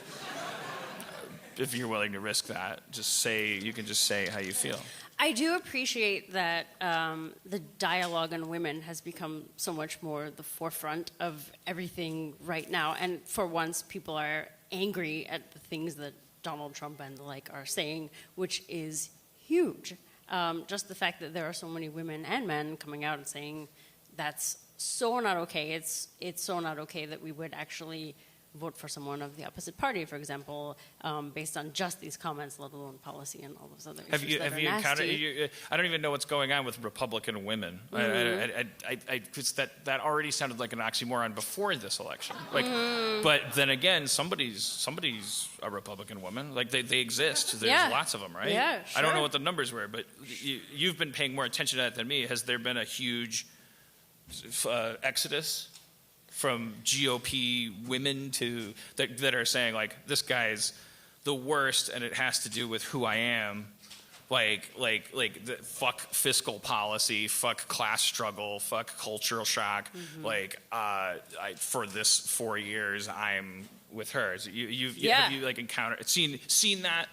If you're willing to risk that, you can just say how you feel. I do appreciate that the dialogue on women has become so much more the forefront of everything right now. And for once, people are angry at the things that Donald Trump and the like are saying, which is huge. Just the fact that there are so many women and men coming out and saying that's so not okay. It's so not okay that we would actually vote for someone of the opposite party, for example, based on just these comments, let alone policy and all those other issues. Have you encountered? I don't even know what's going on with Republican women. Because that already sounded like an oxymoron before this election. But then again, somebody's a Republican woman. Like they exist. There's lots of them, right? Yeah, sure. I don't know what the numbers were, but you've been paying more attention to that than me. Has there been a huge exodus from GOP women that are saying like, this guy's the worst and it has to do with who I am, fuck fiscal policy, fuck class struggle, fuck cultural shock, for this 4 years I'm with her. So have you like encountered seen that?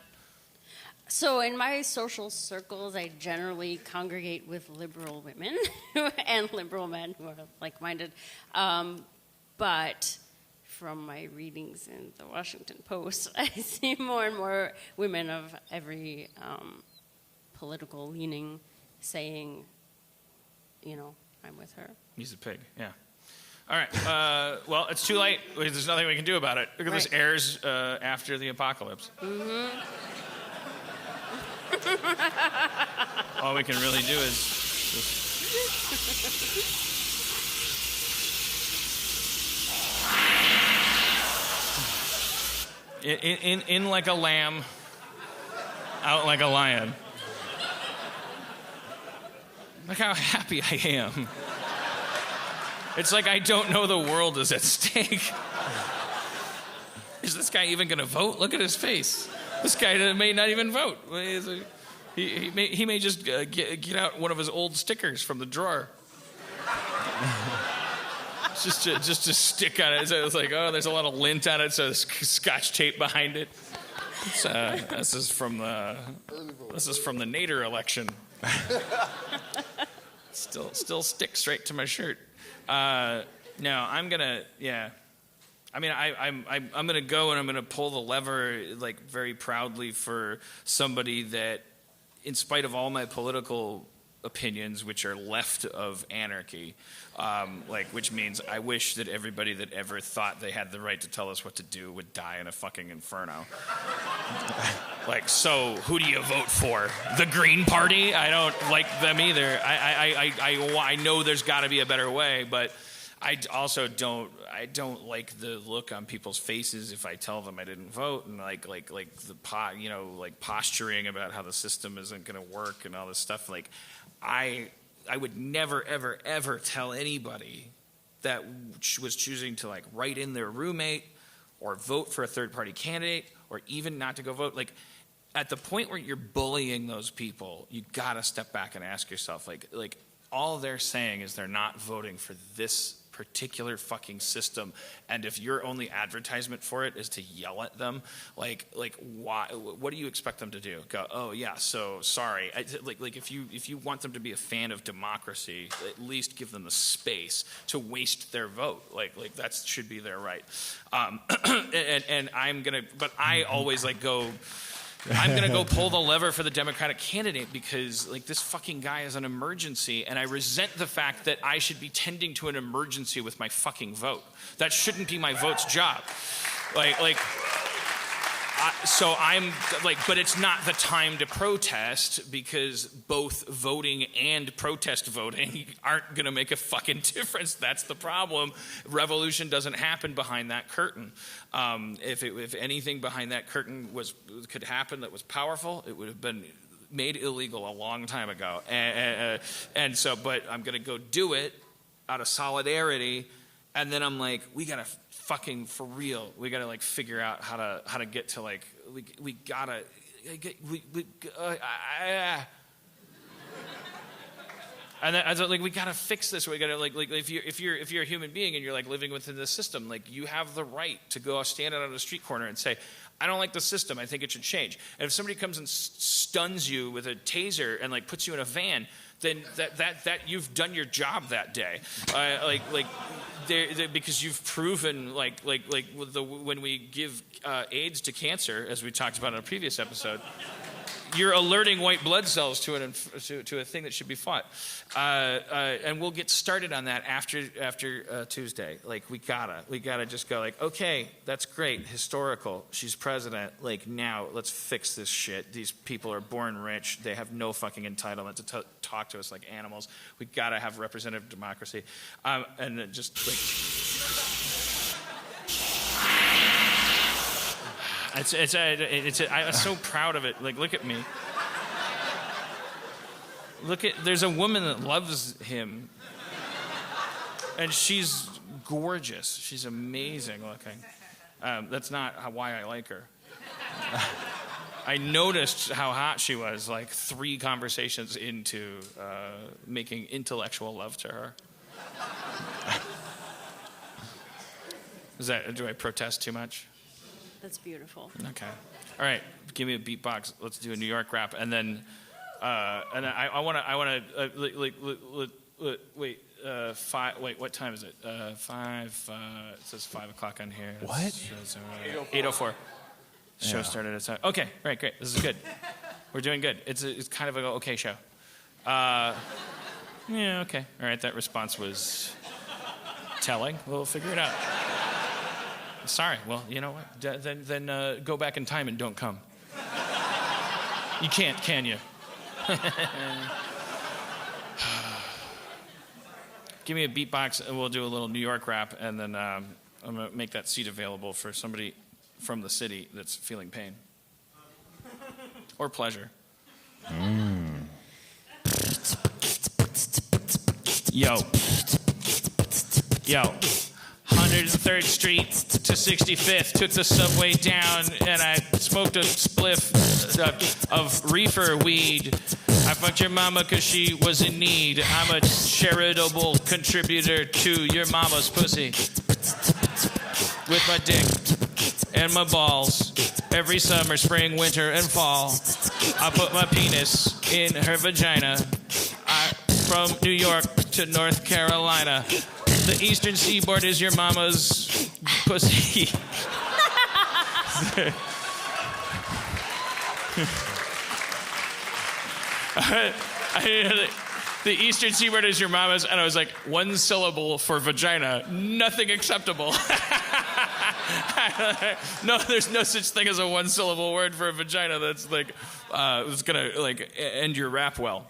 So in my social circles, I generally congregate with liberal women and liberal men who are like-minded. But from my readings in the Washington Post, I see more and more women of every political leaning saying, I'm with her. He's a pig, yeah. All right, well, it's too late. There's nothing we can do about it. Look at this airs after the apocalypse. Mm-hmm. All we can really do is just... In like a lamb, out like a lion. Look how happy I am. It's like I don't know the world is at stake. Is this guy even going to vote? Look at his face. This guy may not even vote. He may just get out one of his old stickers from the drawer. just to stick on it. So it's like, oh, there's a lot of lint on it, so there's scotch tape behind it. This is from the Nader election. Still sticks right to my shirt. No, I'm gonna, yeah. I mean, I'm gonna go and I'm gonna pull the lever like very proudly for somebody that, in spite of all my political opinions, which are left of anarchy, which means I wish that everybody that ever thought they had the right to tell us what to do would die in a fucking inferno. So who do you vote for? The Green Party? I don't like them either. I know there's got to be a better way, but I also don't like the look on people's faces if I tell them I didn't vote, and posturing about how the system isn't going to work and all this stuff. I would never, ever, ever tell anybody that was choosing to write in their roommate or vote for a third-party candidate or even not to go vote. At the point where you're bullying those people, you got to step back and ask yourself, all they're saying is they're not voting for this particular fucking system, and if your only advertisement for it is to yell at them, why? What do you expect them to do? Go, oh yeah, so sorry. If you want them to be a fan of democracy, at least give them the space to waste their vote. That should be their right. And I'm gonna, but I always go. I'm going to go pull the lever for the Democratic candidate because, this fucking guy is an emergency, and I resent the fact that I should be tending to an emergency with my fucking vote. That shouldn't be my vote's job. So I'm but it's not the time to protest because both voting and protest voting aren't going to make a fucking difference. That's the problem. Revolution doesn't happen behind that curtain. If anything behind that curtain could happen that was powerful, it would have been made illegal a long time ago. And so, but I'm going to go do it out of solidarity. And then I'm we got to fucking, for real, we got to figure out how to get to we got to, And then, I was like, we gotta fix this. We gotta like if you're a human being and you're like living within the system, like you have the right to go stand out on a street corner and say, I don't like the system. I think it should change. And if somebody comes and stuns you with a taser and like puts you in a van, then that you've done your job that day. Because you've proven when we give AIDS to cancer, as we talked about in a previous episode. You're alerting white blood cells to a thing that should be fought, and we'll get started on that after Tuesday. Like we gotta just go like, okay, that's great, historical. She's president. Like now, let's fix this shit. These people are born rich. They have no fucking entitlement to talk to us like animals. We gotta have representative democracy, and just like. I'm so proud of it. Like, look at me. There's a woman that loves him. And she's gorgeous. She's amazing looking. That's not why I like her. I noticed how hot she was, like 3 conversations into making intellectual love to her. Do I protest too much? That's beautiful. Okay. All right. Give me a beatbox. Let's do a New York rap, and then I want to wait. 5. Wait. What time is it? 5. It says 5 o'clock on here. What? 8:04. Show started at 7. Okay. Right. Great. This is good. We're doing good. It's kind of an okay show. Yeah. Okay. All right. That response was telling. We'll figure it out. Sorry. Well, you know what? Then go back in time and don't come. You can't, can you? Give me a beatbox, and we'll do a little New York rap, and then I'm going to make that seat available for somebody from the city that's feeling pain. Or pleasure. Yo. 103rd Street to 65th. Took the subway down, and I smoked a spliff of reefer weed. I fucked your mama because she was in need. I'm a charitable contributor to your mama's pussy. With my dick and my balls. Every summer, spring, winter, and fall. I put my penis in her vagina. From New York to North Carolina. The eastern seaboard is your mama's pussy. The eastern seaboard is your mama's, and I was like, 1 syllable for vagina. Nothing acceptable. No, there's no such thing as a 1 syllable word for a vagina that's like, it's gonna like end your rap well.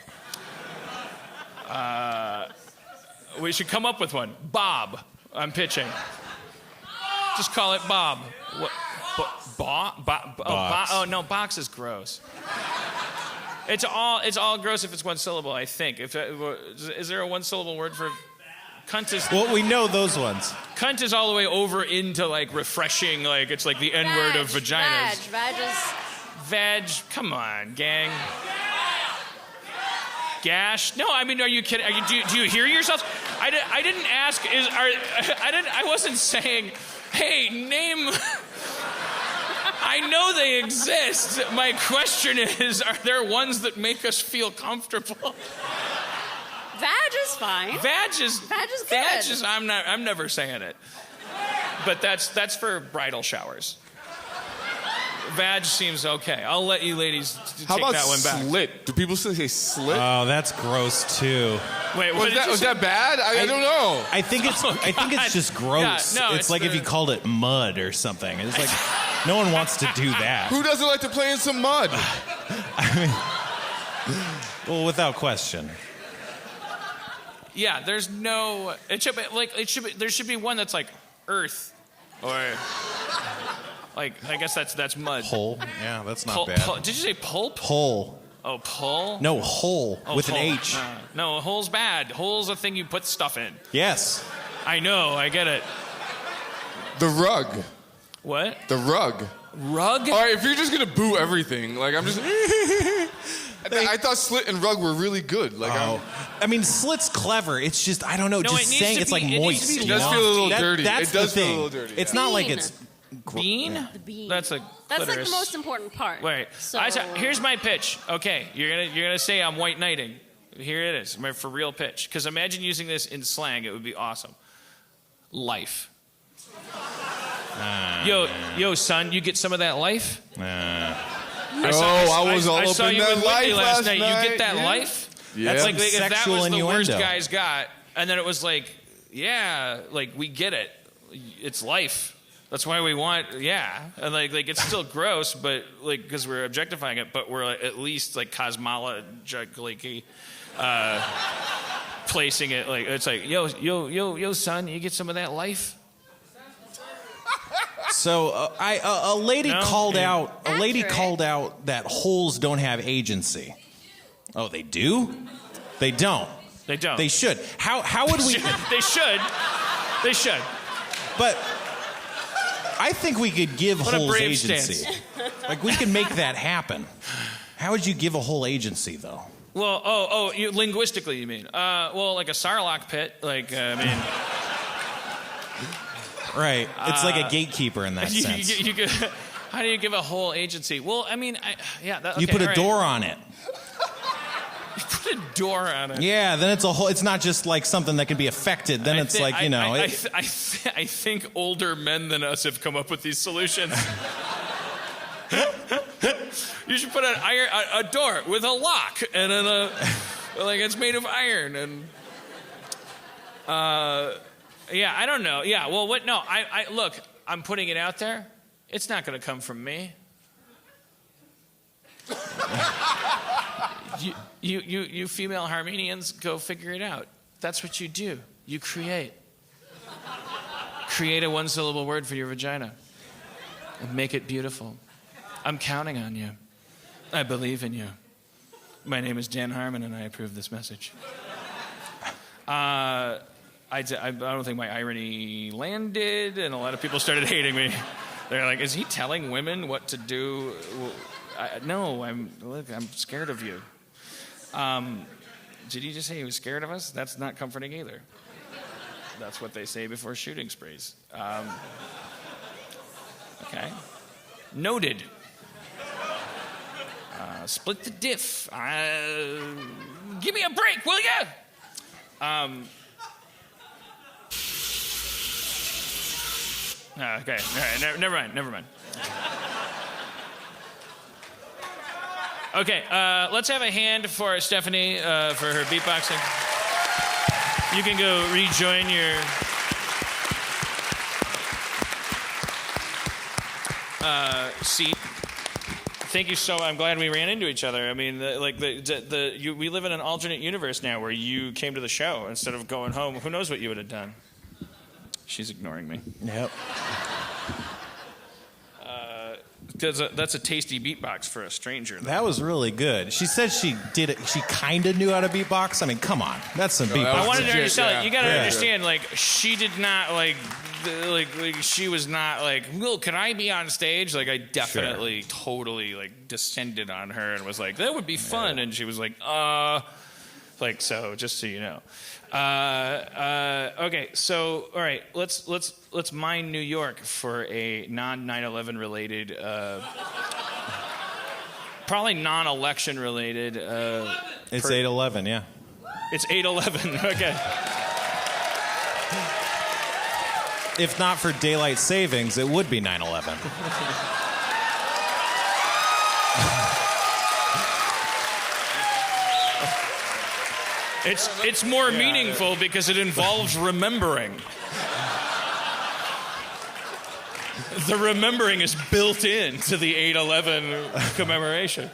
We should come up with one. Bob, I'm pitching. Just call it Bob. What? Oh no, box is gross. It's all gross if it's 1 syllable. I think. Is there a 1 syllable word for cunt? Well, we know those ones. Cunt is all the way over into like refreshing. Like it's like the N word of vaginas. Vag. Come on, gang. Gash? No, I mean, are you kidding? Do you hear yourself? I didn't ask. I wasn't saying, hey, name. I know they exist. My question is, are there ones that make us feel comfortable? Vag is fine. Vag is good. I'm never saying it. But that's for bridal showers. Vag seems okay. I'll let you ladies take that one back. How about slit? Do people still say slit? Oh, that's gross too. Wait, was that bad? I don't know. I think it's just gross. Yeah, no, it's like if you called it mud or something. It's like no one wants to do that. Who doesn't like to play in some mud? I mean, well, without question. Yeah, there's no. There should be one that's like earth, or. Like, I guess that's mud. Hole? Yeah, that's not bad. Did you say pulp? Hole. Oh, pull? No, hole with hole. an H. No, hole's bad. Hole's a thing you put stuff in. Yes. I know, I get it. The rug. What? The rug. Rug? All right, if you're just gonna boo everything, like I'm just. I thought Slit and Rug were really good. Like, I mean, Slit's clever. It's just I don't know. No, just it needs saying to it's be- like it needs to moist. be it you does know? feel a little That- dirty. That's It does the feel a thing. little dirty. It's yeah. not like Bean. it's Bean? The bean. That's a That's like clitoris. the most important part. Wait. So, Here's my pitch. Okay, you're gonna say I'm white knighting. Here it is, my for real pitch. Because imagine using this in slang. It would be awesome. Life. Yo, son, you get some of that life? I was all up saw in you that with life Whitney last night. night. You get that Yeah. life? Yeah. That's like if that Sexual was the worst innuendo. guys got, and then it was like, yeah, like we get it. It's life. That's why we want, yeah, and like it's still gross, but like because we're objectifying it, but we're like, at least like cosmologically placing it like it's like yo son, you get some of that life. So a lady No? called Yeah. out. A lady Accurate. called out that holes don't have agency. Oh, they do? They don't. They don't. They should. How would we? They should. They should. But I think we could give What a holes brave agency. stance. Like we can make that happen. How would you give a whole agency though? Well, you, linguistically, you mean? Well, like a Sarlacc pit. Like, I mean, Right. It's like a gatekeeper in that you, sense. you, you, how do you give a whole agency? Well, I mean, yeah. That, okay, You put a all right. door on it. You put a door on it. Yeah, then it's a whole. It's not just like something that can be affected. Then I it's thi- like you know. I think older men than us have come up with these solutions. You should put a door with a lock and then like it's made of iron and yeah, I don't know. Yeah, well, what? No, I look. I'm putting it out there. It's not going to come from me. You female Harmonians, go figure it out. That's what you do. You create. Create a one-syllable word for your vagina. And make it beautiful. I'm counting on you. I believe in you. My name is Dan Harmon, and I approve this message. I don't think my irony landed, and a lot of people started hating me. They're like, is he telling women what to do? No, I'm scared of you. Did he just say he was scared of us? That's not comforting either. That's what they say before shooting sprees. Okay. Noted. Split the diff. Give me a break, will ya? Okay. All right. Never mind. Okay. Let's have a hand for Stephanie for her beatboxing. You can go rejoin your seat. Thank you so. I'm glad we ran into each other. I mean, we live in an alternate universe now where you came to the show instead of going home. Who knows what you would have done? She's ignoring me. Yep. Because that's a tasty beatbox for a stranger. That was really good. She said she did it. She kind of knew how to beatbox. I mean, come on, that's some beatbox. I wanted to legit, understand. yeah. You got to Yeah. understand. Like, she did not like she was not like, Will, can I be on stage? Like, I definitely, totally like descended on her and was like, that would be fun. And she was like, like, so just so you know. Okay, so all right, let's mine New York for a non-9/11 related, probably non-election related. It's 8/11. Yeah. It's 8/11. Okay. If not for daylight savings, it would be 9/11. It's more meaningful because it involves remembering. The remembering is built into the 8/11 commemoration.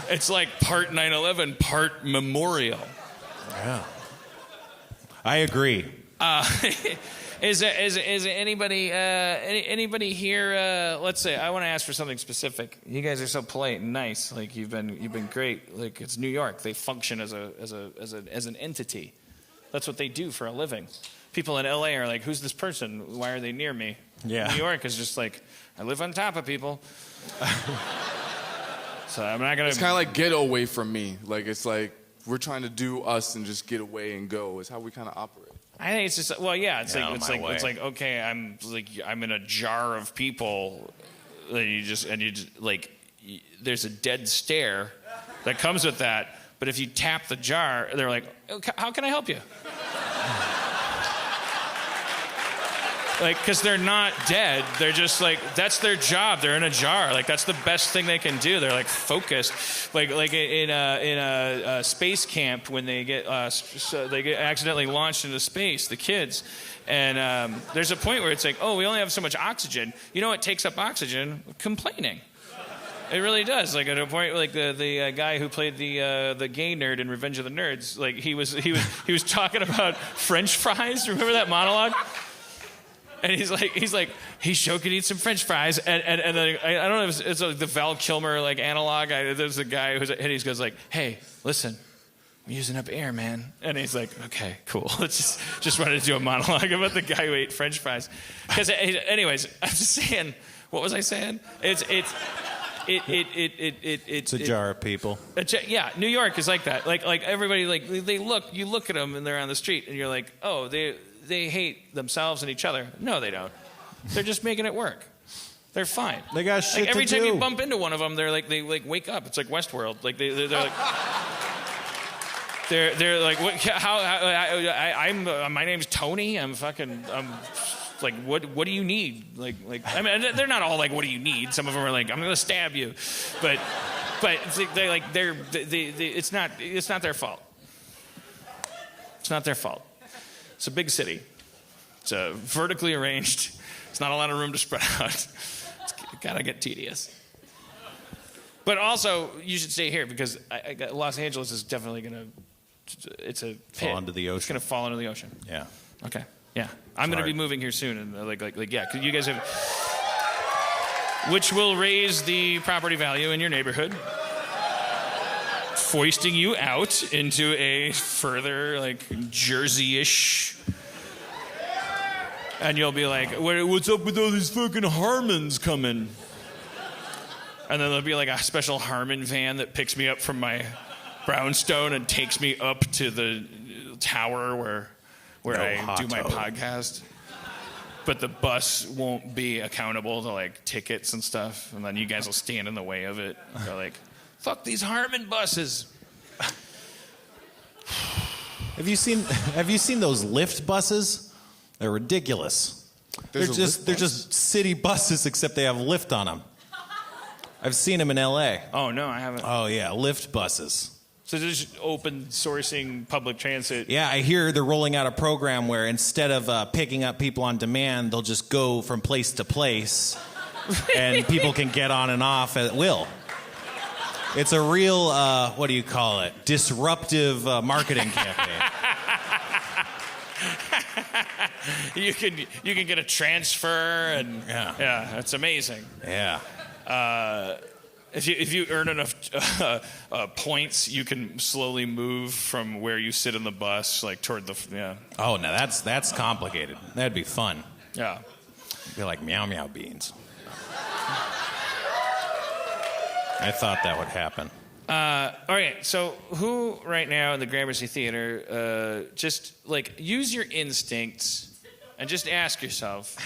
It's like part 9/11, part memorial. Yeah. I agree. Is anybody anybody here? Let's say I want to ask for something specific. You guys are so polite and nice. Like you've been great. Like it's New York. They function as an entity. That's what they do for a living. People in LA are like, who's this person? Why are they near me? Yeah. New York is just like, I live on top of people. So I'm not gonna. It's kind of like get away from me. Like it's like we're trying to do us and just get away and go. It's how we kind of operate. I think it's just it's Yeah, it's like okay, I'm in a jar of people. There's a dead stare that comes with that. But if you tap the jar, they're like, okay, how can I help you? Like, because they're not dead. They're just like, that's their job. They're in a jar. Like, that's the best thing they can do. They're like focused. Like in a space camp when they get accidentally launched into space, the kids. And there's a point where it's like, oh, we only have so much oxygen. You know what takes up oxygen? Complaining. It really does. Like at a point, like the guy who played the gay nerd in Revenge of the Nerds, like he was talking about French fries. Remember that monologue? And he's like, hey, Joe, can you eat some French fries? And I don't know if it's like the Val Kilmer like analog. There's a guy and he goes like, hey, listen, I'm using up air, man. And he's like, okay, cool. Let's just run into a monologue about the guy who ate French fries. Because anyways, I'm just saying, what was I saying? It's a jar of people. Yeah, New York is like that. Like everybody, like you look at them and they're on the street and you're like, oh, they hate themselves and each other. No, they don't. They're just making it work. They're fine. They got shit like, every to time do. you bump into one of them, they wake up. It's like Westworld. Like they're like. They're like, what, I'm my name's Tony. I'm like, what do you need? Like, I mean, they're not all like, what do you need? Some of them are like, I'm gonna stab you, but it's like, it's not their fault. It's not their fault. It's a big city. It's vertically arranged. It's not a lot of room to spread out. It's gotta get tedious. But also, you should stay here because Los Angeles is definitely gonna. It's a pit. Fall into the ocean. It's gonna fall into the ocean. Yeah. Okay. Yeah, I'm going to be moving here soon, and yeah, 'cause you guys have, which will raise the property value in your neighborhood, foisting you out into a further like Jersey-ish, and you'll be like, what's up with all these fucking Harmons coming? And then there'll be like a special Harmon van that picks me up from my brownstone and takes me up to the tower where I do my podcast, but the bus won't be accountable to like tickets and stuff, and then you guys will stand in the way of it. They're like, "Fuck these Harmon buses." Have you seen those Lyft buses? They're ridiculous. They're just city buses, except they have Lyft on them. I've seen them in L.A. Oh no, I haven't. Oh yeah, Lyft buses. So they're just open sourcing public transit. Yeah, I hear they're rolling out a program where instead of picking up people on demand, they'll just go from place to place, and people can get on and off at will. It's a real, what do you call it? Disruptive marketing campaign. You can get a transfer, and yeah, it's amazing. Yeah. If you earn enough points, you can slowly move from where you sit in the bus, like toward the Oh, no, that's complicated. That'd be fun. Yeah. It'd be like meow meow beans. I thought that would happen. All right, so who right now in the Gramercy Theater, just like use your instincts and just ask yourself,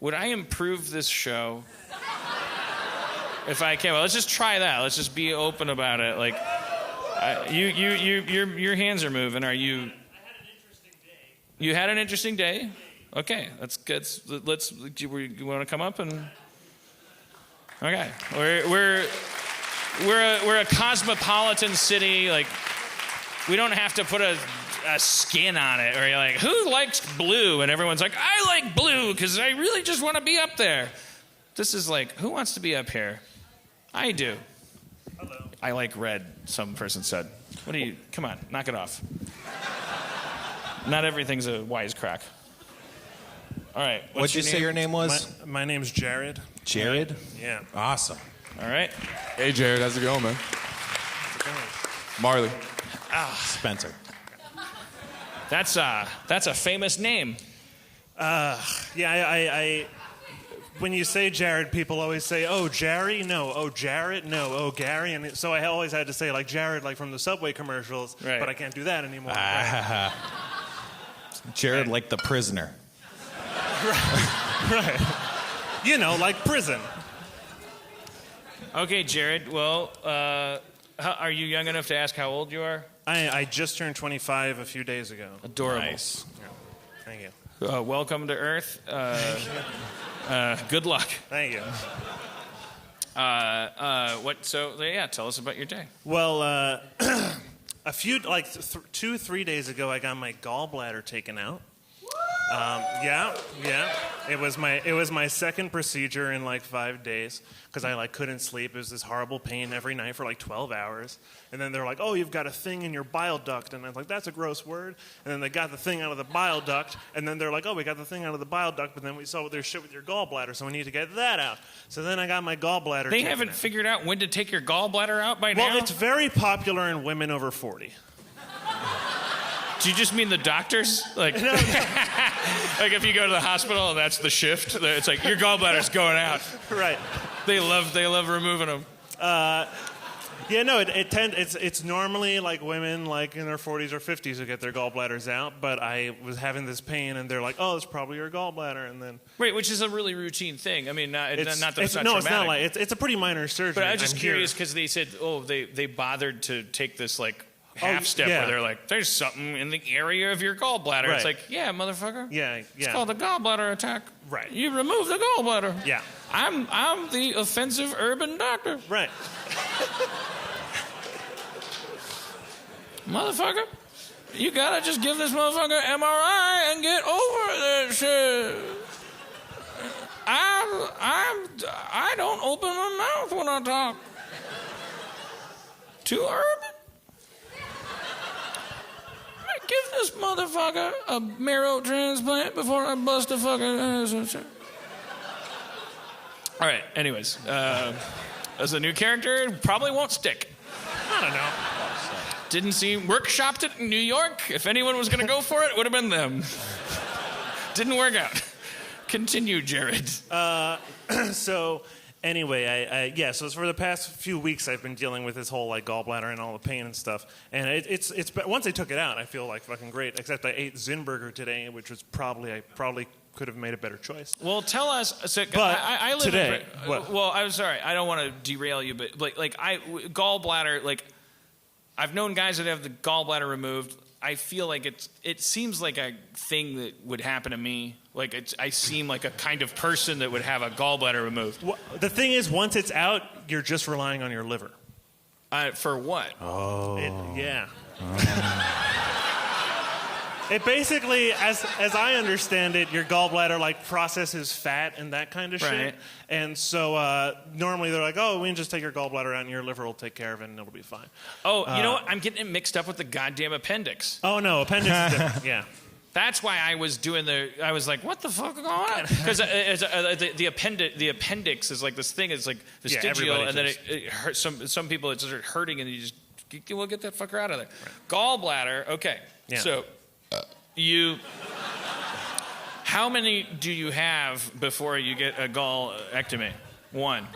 would I improve this show? If I can, well, let's just try that. Let's just be open about it. Like, your hands are moving. Are you? I had an interesting day. You had an interesting day. Okay, that's good. Let's. You want to come up and? Okay, we're a cosmopolitan city. Like, we don't have to put a skin on it. Or you're like, who likes blue? And everyone's like, I like blue because I really just want to be up there. This is like, who wants to be up here? I do. Hello. I like red, some person said. What do you... Come on, knock it off. Not everything's a wisecrack. All right. What'd you say your name was? My name's Jared. Jared? Yeah. Awesome. All right. Hey, Jared, how's it going, man? Marley. Spencer. That's a famous name. Yeah, when you say Jared, people always say, "Oh, Jerry? No. Oh, Jarrett? No. Oh, Gary." And so I always had to say like Jared, like from the Subway commercials. Right. But I can't do that anymore. Jared, like the prisoner. Right. You know, like prison. Okay, Jared. Well, are you young enough to ask how old you are? I just turned 25 a few days ago. Adorable. Nice. Thank you. Welcome to Earth. Good luck. Thank you. Tell us about your day. Well, a few, 2-3 days ago, I got my gallbladder taken out. Yeah. It was my second procedure in like 5 days because I couldn't sleep. It was this horrible pain every night for like 12 hours. And then they're like, "Oh, you've got a thing in your bile duct." And I was like, "That's a gross word." And then they got the thing out of the bile duct. And then they're like, "Oh, we got the thing out of the bile duct, but then we saw there's shit with your gallbladder, so we need to get that out." So then I got my gallbladder They taken haven't out. figured out when to take your gallbladder out by now? Well, it's very popular in women over 40. Do you just mean the doctors? Like, No. like if you go to the hospital and that's the shift, it's like your gallbladder's going out. Right. They love removing them. Yeah, no, it's normally like women like in their 40s or 50s who get their gallbladders out, but I was having this pain and they're like, "Oh, it's probably your gallbladder," and then Right, which is a really routine thing. I mean, not that it's not no, traumatic. it's not like it's a pretty minor surgery. But I'm just I'm curious here. because they said, they bothered to take this like half step yeah. where they're like, "There's something in the area of your gallbladder." Right. It's like, yeah, motherfucker. Yeah. It's called the gallbladder attack. Right. You remove the gallbladder. Yeah. I'm the offensive urban doctor. Right. Motherfucker, you gotta just give this motherfucker MRI and get over that shit. I don't open my mouth when I talk. Too urban? I give this motherfucker a marrow transplant before I bust a fucking ass and shit. All right, anyways. As a new character, probably won't stick. I don't know. Didn't seem workshopped it in New York. If anyone was going to go for it, it would have been them. Didn't work out. Continue, Jared. So anyway, so for the past few weeks I've been dealing with this whole like gallbladder and all the pain and stuff. And it's once I took it out, I feel like fucking great. Except I ate Zinburger today, which was I probably could have made a better choice. Well, tell us. So, But I live today, in, what? well, I'm sorry. I don't want to derail you, but gallbladder. Like, I've known guys that have the gallbladder removed. I feel like it seems like a thing that would happen to me. Like I seem like a kind of person that would have a gallbladder removed. Well, the thing is, once it's out, you're just relying on your liver. For what? Yeah. It basically, as I understand it, your gallbladder like processes fat and that kind of shit. Right. And so normally they're like, "Oh, we can just take your gallbladder out and your liver will take care of it and it'll be fine." Oh, you know what? I'm getting it mixed up with the goddamn appendix. Oh no, appendix is different. Yeah. That's why I was doing I was like, what the fuck is going on? Because the appendix is like this thing. It's like vestigial, everybody and then does. it hurts. Some people it starts hurting, and you just we'll get that fucker out of there. Right. Gallbladder. Okay. Yeah. So how many do you have before you get a gallectomy? One.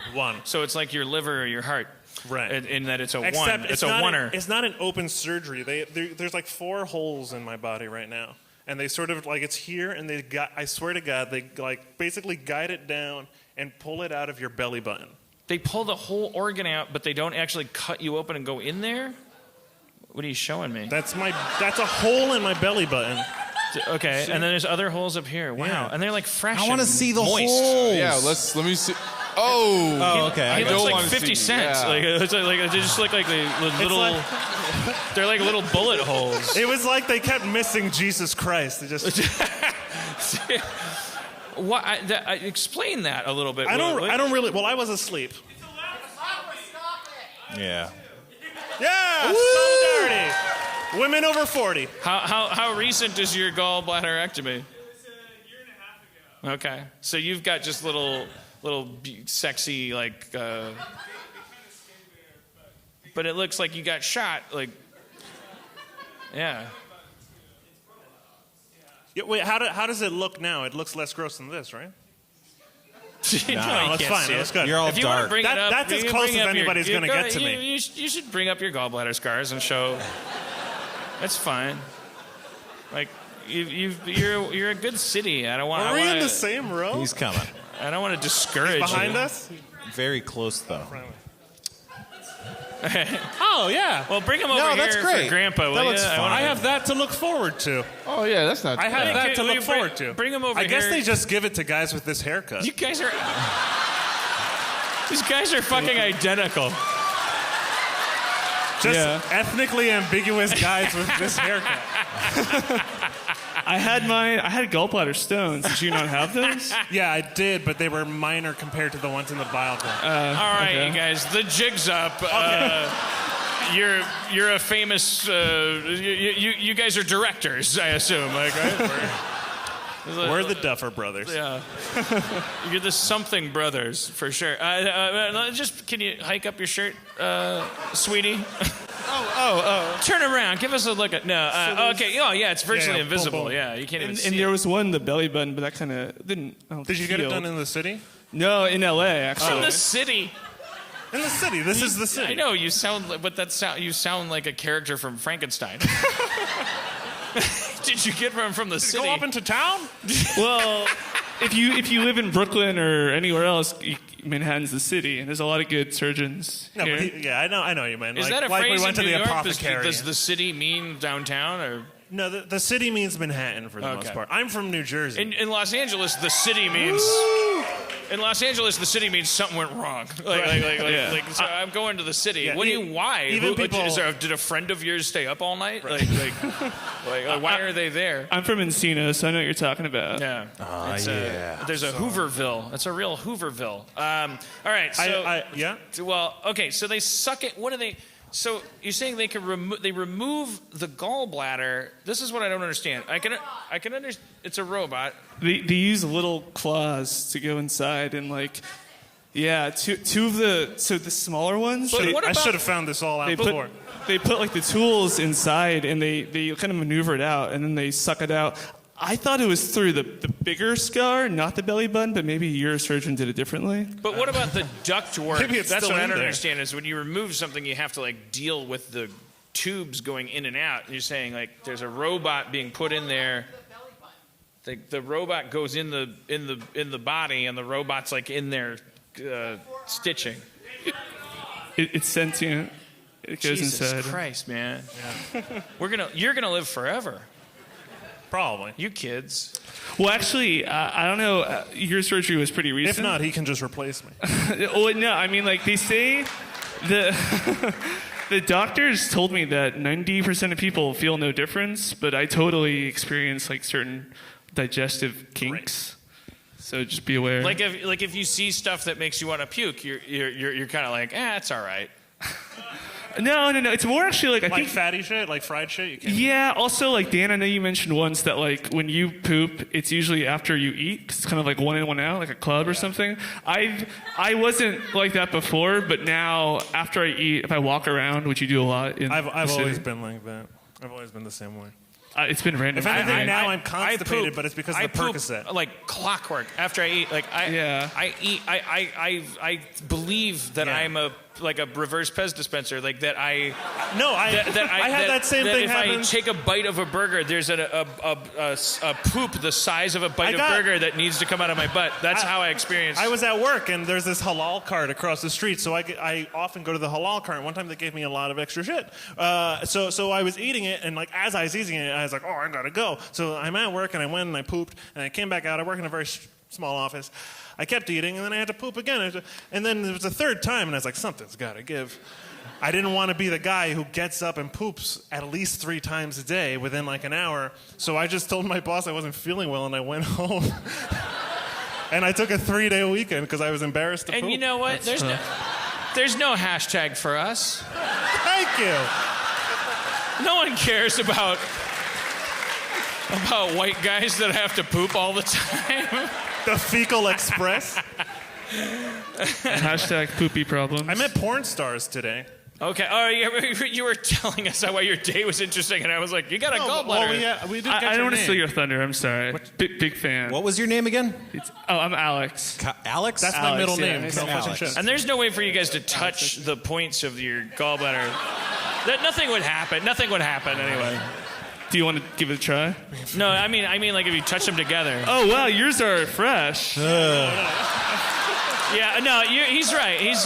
So it's like your liver or your heart. Right. In that it's a Except one. It's a oneer. It's not an open surgery. There's like 4 holes in my body right now. And they sort of like it's here, and I swear to God, they like basically guide it down and pull it out of your belly button. They pull the whole organ out, but they don't actually cut you open and go in there? What are you showing me? That's a hole in my belly button. Okay, and then there's other holes up here. Wow, Yeah. and they're like fresh. I want to and see the moist. holes. Yeah, let me see. Oh, okay. He I looks don't like want to 50 see. cents. Yeah. Like they just look like the little. They're like little bullet holes. It was like they kept missing Jesus Christ. They just What? Explain that a little bit. I don't really. Well, I was asleep. Yeah. Yeah, solidarity. Women over 40. How recent is your gallbladderectomy? It's a year and a half ago. Okay, so you've got just little sexy like. But it looks like you got shot. Like, yeah. Yeah, wait, how does it look now? It looks less gross than this, right? No, No, it's fine. It's good. You're all If you want to dark. bring it up, That's as you can close bring as up your- anybody's you gonna go- get to me. You should bring up your gallbladder scars and show. That's fine. Like you're a good city. I don't want. Are I we wanna, in the same row? He's coming. I don't want to discourage Behind you. us? Very close, though. Oh, yeah. Well, bring him over No, here that's great. for Grandpa. That will looks ya? fine. I have that to look forward to. Oh yeah, that's not. I have Hey, that can to we look forward to. bring him over I guess here. they just give it to guys with this haircut. You guys are. These guys are fucking identical. Just ethnically ambiguous guys with this haircut. I had gallbladder stones. Did you not have those? Yeah, I did, but they were minor compared to the ones in the bile gland. All right, okay. you guys, the jig's up. You're a famous. You guys are directors, I assume. Like, right? We're the Duffer Brothers. Yeah. You're the something brothers for sure. Just can you hike up your shirt, sweetie? Oh. Turn around. Give us a look at. No. Okay. Oh, yeah. It's virtually Yeah, invisible. boom, boom. Yeah. You can't even And see. there was one, the belly button, but that kind of didn't. Did you get it done in the city? No, in L.A. actually. From the city. In the city. This is the city. I know you sound, but you sound like a character from Frankenstein. Did you get one from the city? Go up into town? Well, if you live in Brooklyn or anywhere else, Manhattan's the city, and there's a lot of good surgeons No, here. but I know you mean. Is like, that a like phrase we went in to New the York? apothecary. Does the city mean downtown or? No, the city means Manhattan for the most Okay. part. I'm from New Jersey. In Los Angeles, the city means. In Los Angeles, the city means something went wrong. Like, so I'm going to the city. Yeah, What do you? Why? even people- Did a friend of yours stay up all night? Like, why are they there? I'm from Encino, so I know what you're talking about. Yeah. There's a Hooverville. It's a real Hooverville. All right. So, yeah. well, okay. So they suck it. What do they? So you're saying they can remove the gallbladder? This is what I don't understand. I can understand. It's a robot. They use little claws to go inside, and two of the smaller ones. But what I about- should have found this all out before. They put like the tools inside, and they kind of maneuver it out, and then they suck it out. I thought it was through the bigger scar, not the belly button, but maybe your surgeon did it differently. But what about the duct work? Maybe it's That's still what I in don't there. understand is when you remove something, you have to like deal with the tubes going in and out. And you're saying like there's a robot being put in there. The robot goes in the body, and the robot's like in there stitching. It's sentient. It goes Jesus inside. Christ, man! You're gonna live forever. Probably. You kids. Well, actually, I don't know. Your surgery was pretty recent. If not, he can just replace me. Well, no, I mean, like they say, the doctors told me that 90% of people feel no difference, but I totally experience like certain digestive kinks. So just be aware. Like if you see stuff that makes you want to puke, you're kind of like, it's all right. No. It's more actually like I Like think. fatty shit, like fried shit. You can't. Yeah. Also, like Dan, I know you mentioned once that like when you poop, it's usually after you eat. 'Cause it's kind of like one in, one out, like a club or something. I wasn't like that before, but now after I eat, if I walk around, which you do a lot in I've the city, always been like that. I've always been the same way. it's been random. If anything, I- now I'm constipated, poop- but it's because I of the poop Percocet. like clockwork after I eat. Like I eat. I believe that Yeah. I'm a reverse Pez dispenser. Like that I. No, I had that same thing if happen. I take a bite of a burger, there's a poop the size of a bite of burger that needs to come out of my butt. That's how I experience. I was at work, and there's this halal cart across the street, so I often go to the halal cart. One time they gave me a lot of extra shit. So I was eating it, and like as I was eating it, I was like, oh, I gotta go. So I'm at work, and I went and I pooped, and I came back out. I work in a very small office. I kept eating, and then I had to poop again. And then there was a third time, and I was like, something's gotta give. I didn't want to be the guy who gets up and poops at least 3 times a day within like an hour. So I just told my boss I wasn't feeling well, and I went home. And I took a 3-day weekend because I was embarrassed to poop. And you know what? There's no hashtag for us. Thank you. No one cares about white guys that have to poop all the time. The Fecal Express. Hashtag poopy problems. I met porn stars today. Okay. Oh, yeah, you were telling us why your day was interesting, and I was like, you got a gallbladder. We didn't get I your don't want to name. steal your thunder. I'm sorry. Big fan. What was your name again? I'm Alex. Alex? That's my Alex, middle yeah, name. nice No to meet fucking you. shit. And there's no way for you guys to touch the points of your gallbladder. That nothing would happen. Nothing would happen anyway. Do you want to give it a try? No, I mean like if you touch them together. Oh wow, yours are fresh. Yeah, no, he's right. He is.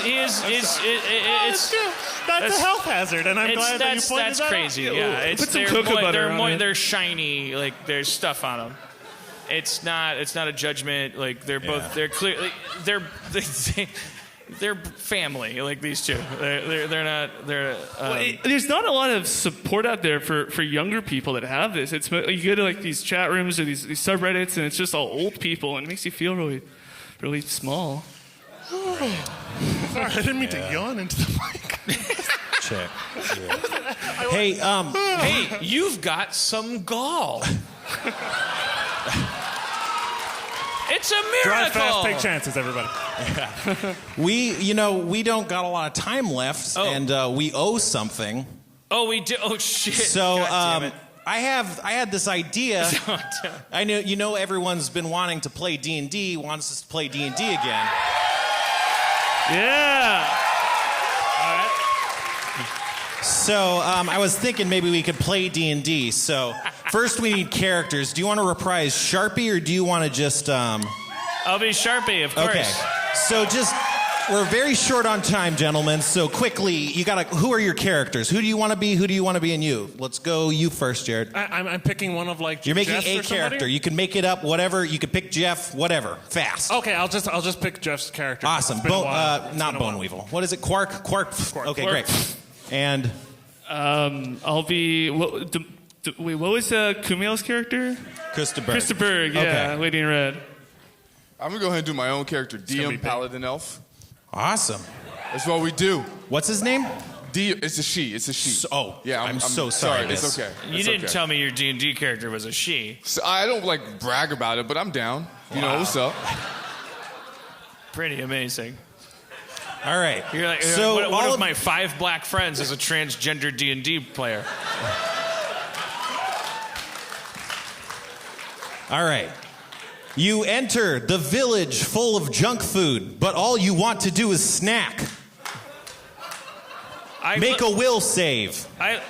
That's a health hazard, and I'm glad that you pointed that's that crazy. out. Yeah, Put some cocoa butter on it. They're shiny. Like there's stuff on them. It's not a judgment. Like they're both. They're clearly. They're family. Like these two. They're not. There's not a lot of support out there for younger people that have this. It's you go to like these chat rooms or these subreddits, and it's just all old people, and it makes you feel really, really small. Sorry, I didn't mean to yawn into the mic. Check. Yeah. Hey, Hey, you've got some gall. It's a miracle. Drive fast, take chances, everybody. we don't got a lot of time left, and we owe something. Oh, we do. Oh shit. So, God damn it. I had this idea. I know everyone's been wanting to play D&D, wants us to play D&D again. Yeah. So I was thinking maybe we could play D&D. So first we need characters. Do you want to reprise Sharpie or do you want to just... I'll be Sharpie, of course. Okay. So we're very short on time, gentlemen. So quickly, who are your characters? Who do you want to be? Who do you want to be in you? Let's go you first, Jared. I'm picking one of like. You're making Jeff's a or somebody? character. You can make it up, whatever. You can pick Jeff, whatever. Fast. Okay, I'll just pick Jeff's character. Awesome. It's been a while. Not Bone Weevil. What is it? Quark. Okay, Quark. great. And I'll be. Wait, what was Kumail's character? Christopher. Christopher. Yeah, Okay. Lady in Red. I'm gonna go ahead and do my own character, gonna be DM big. Paladin Elf. Awesome. That's what we do. What's his name? It's a she. Yeah, I'm so sorry. It's okay. You It's didn't okay. tell me your D&D character was a she. So I don't like brag about it, but I'm down. You know what's up? Pretty amazing. All right. You're like, so one all of my 5 black friends is a transgender D&D player. All right. You enter the village full of junk food, but all you want to do is snack. Make a will save. I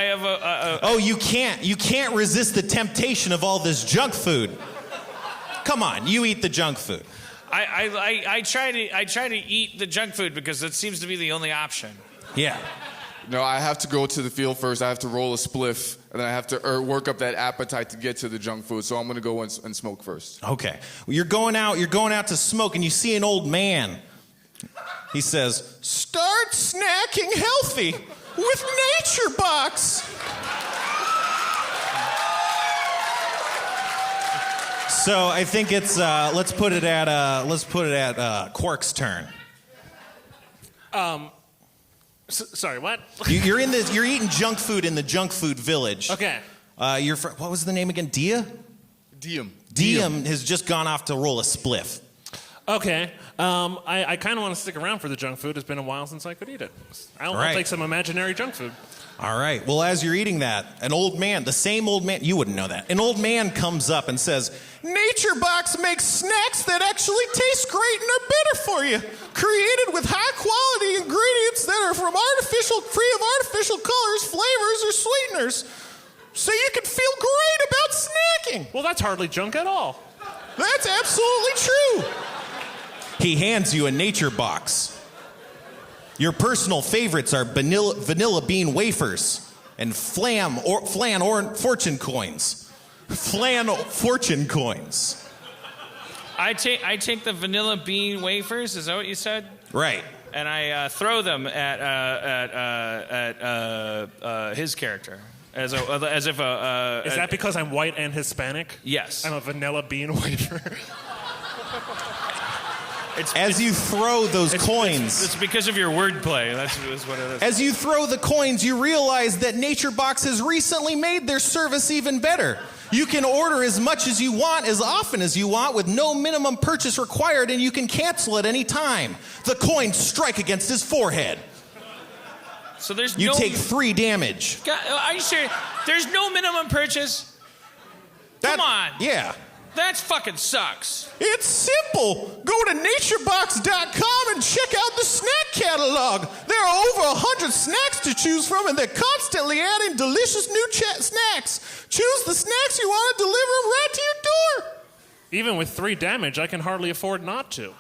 have a. Oh, you can't. You can't resist the temptation of all this junk food. Come on, you eat the junk food. I try to eat the junk food because it seems to be the only option. Yeah. No, I have to go to the field first. I have to roll a spliff, and then I have to work up that appetite to get to the junk food. So I'm gonna go and smoke first. Okay. Well, you're going out to smoke, and you see an old man. He says, "Start snacking healthy with Nature Box." So I think it's let's put it at Quark's turn. Sorry, what? You're eating junk food in the junk food village. Okay. What was the name again? Dia? Diem has just gone off to roll a spliff. Okay. I kind of want to stick around for the junk food. It's been a while since I could eat it. I'll take some imaginary junk food. All right. Well, as you're eating that, an old man, the same old man, you wouldn't know that. An old man comes up and says, "Nature Box makes snacks that actually taste great and are better for you. Created with high quality ingredients that are free of artificial colors, flavors, or sweeteners. So you can feel great about snacking." Well, that's hardly junk at all. That's absolutely true. He hands you a Nature Box. Your personal favorites are vanilla bean wafers and flan fortune coins. Flan fortune coins. I take the vanilla bean wafers. Is that what you said? Right. And I throw them at his character as if a. Is that because I'm white and Hispanic? Yes. I'm a vanilla bean wafer. As you throw those coins. It's because of your wordplay. That's what it is. As you throw the coins, you realize that Nature Box has recently made their service even better. You can order as much as you want, as often as you want, with no minimum purchase required, and you can cancel at any time. The coins strike against his forehead. So there's You no... take 3 damage. God, are you serious? There's no minimum purchase? Come on. Yeah. That fucking sucks. It's simple. Go to naturebox.com and check out the snack catalog. There are over 100 snacks to choose from, and they're constantly adding delicious new snacks. Choose the snacks you want to deliver right to your door. Even with 3 damage, I can hardly afford not to.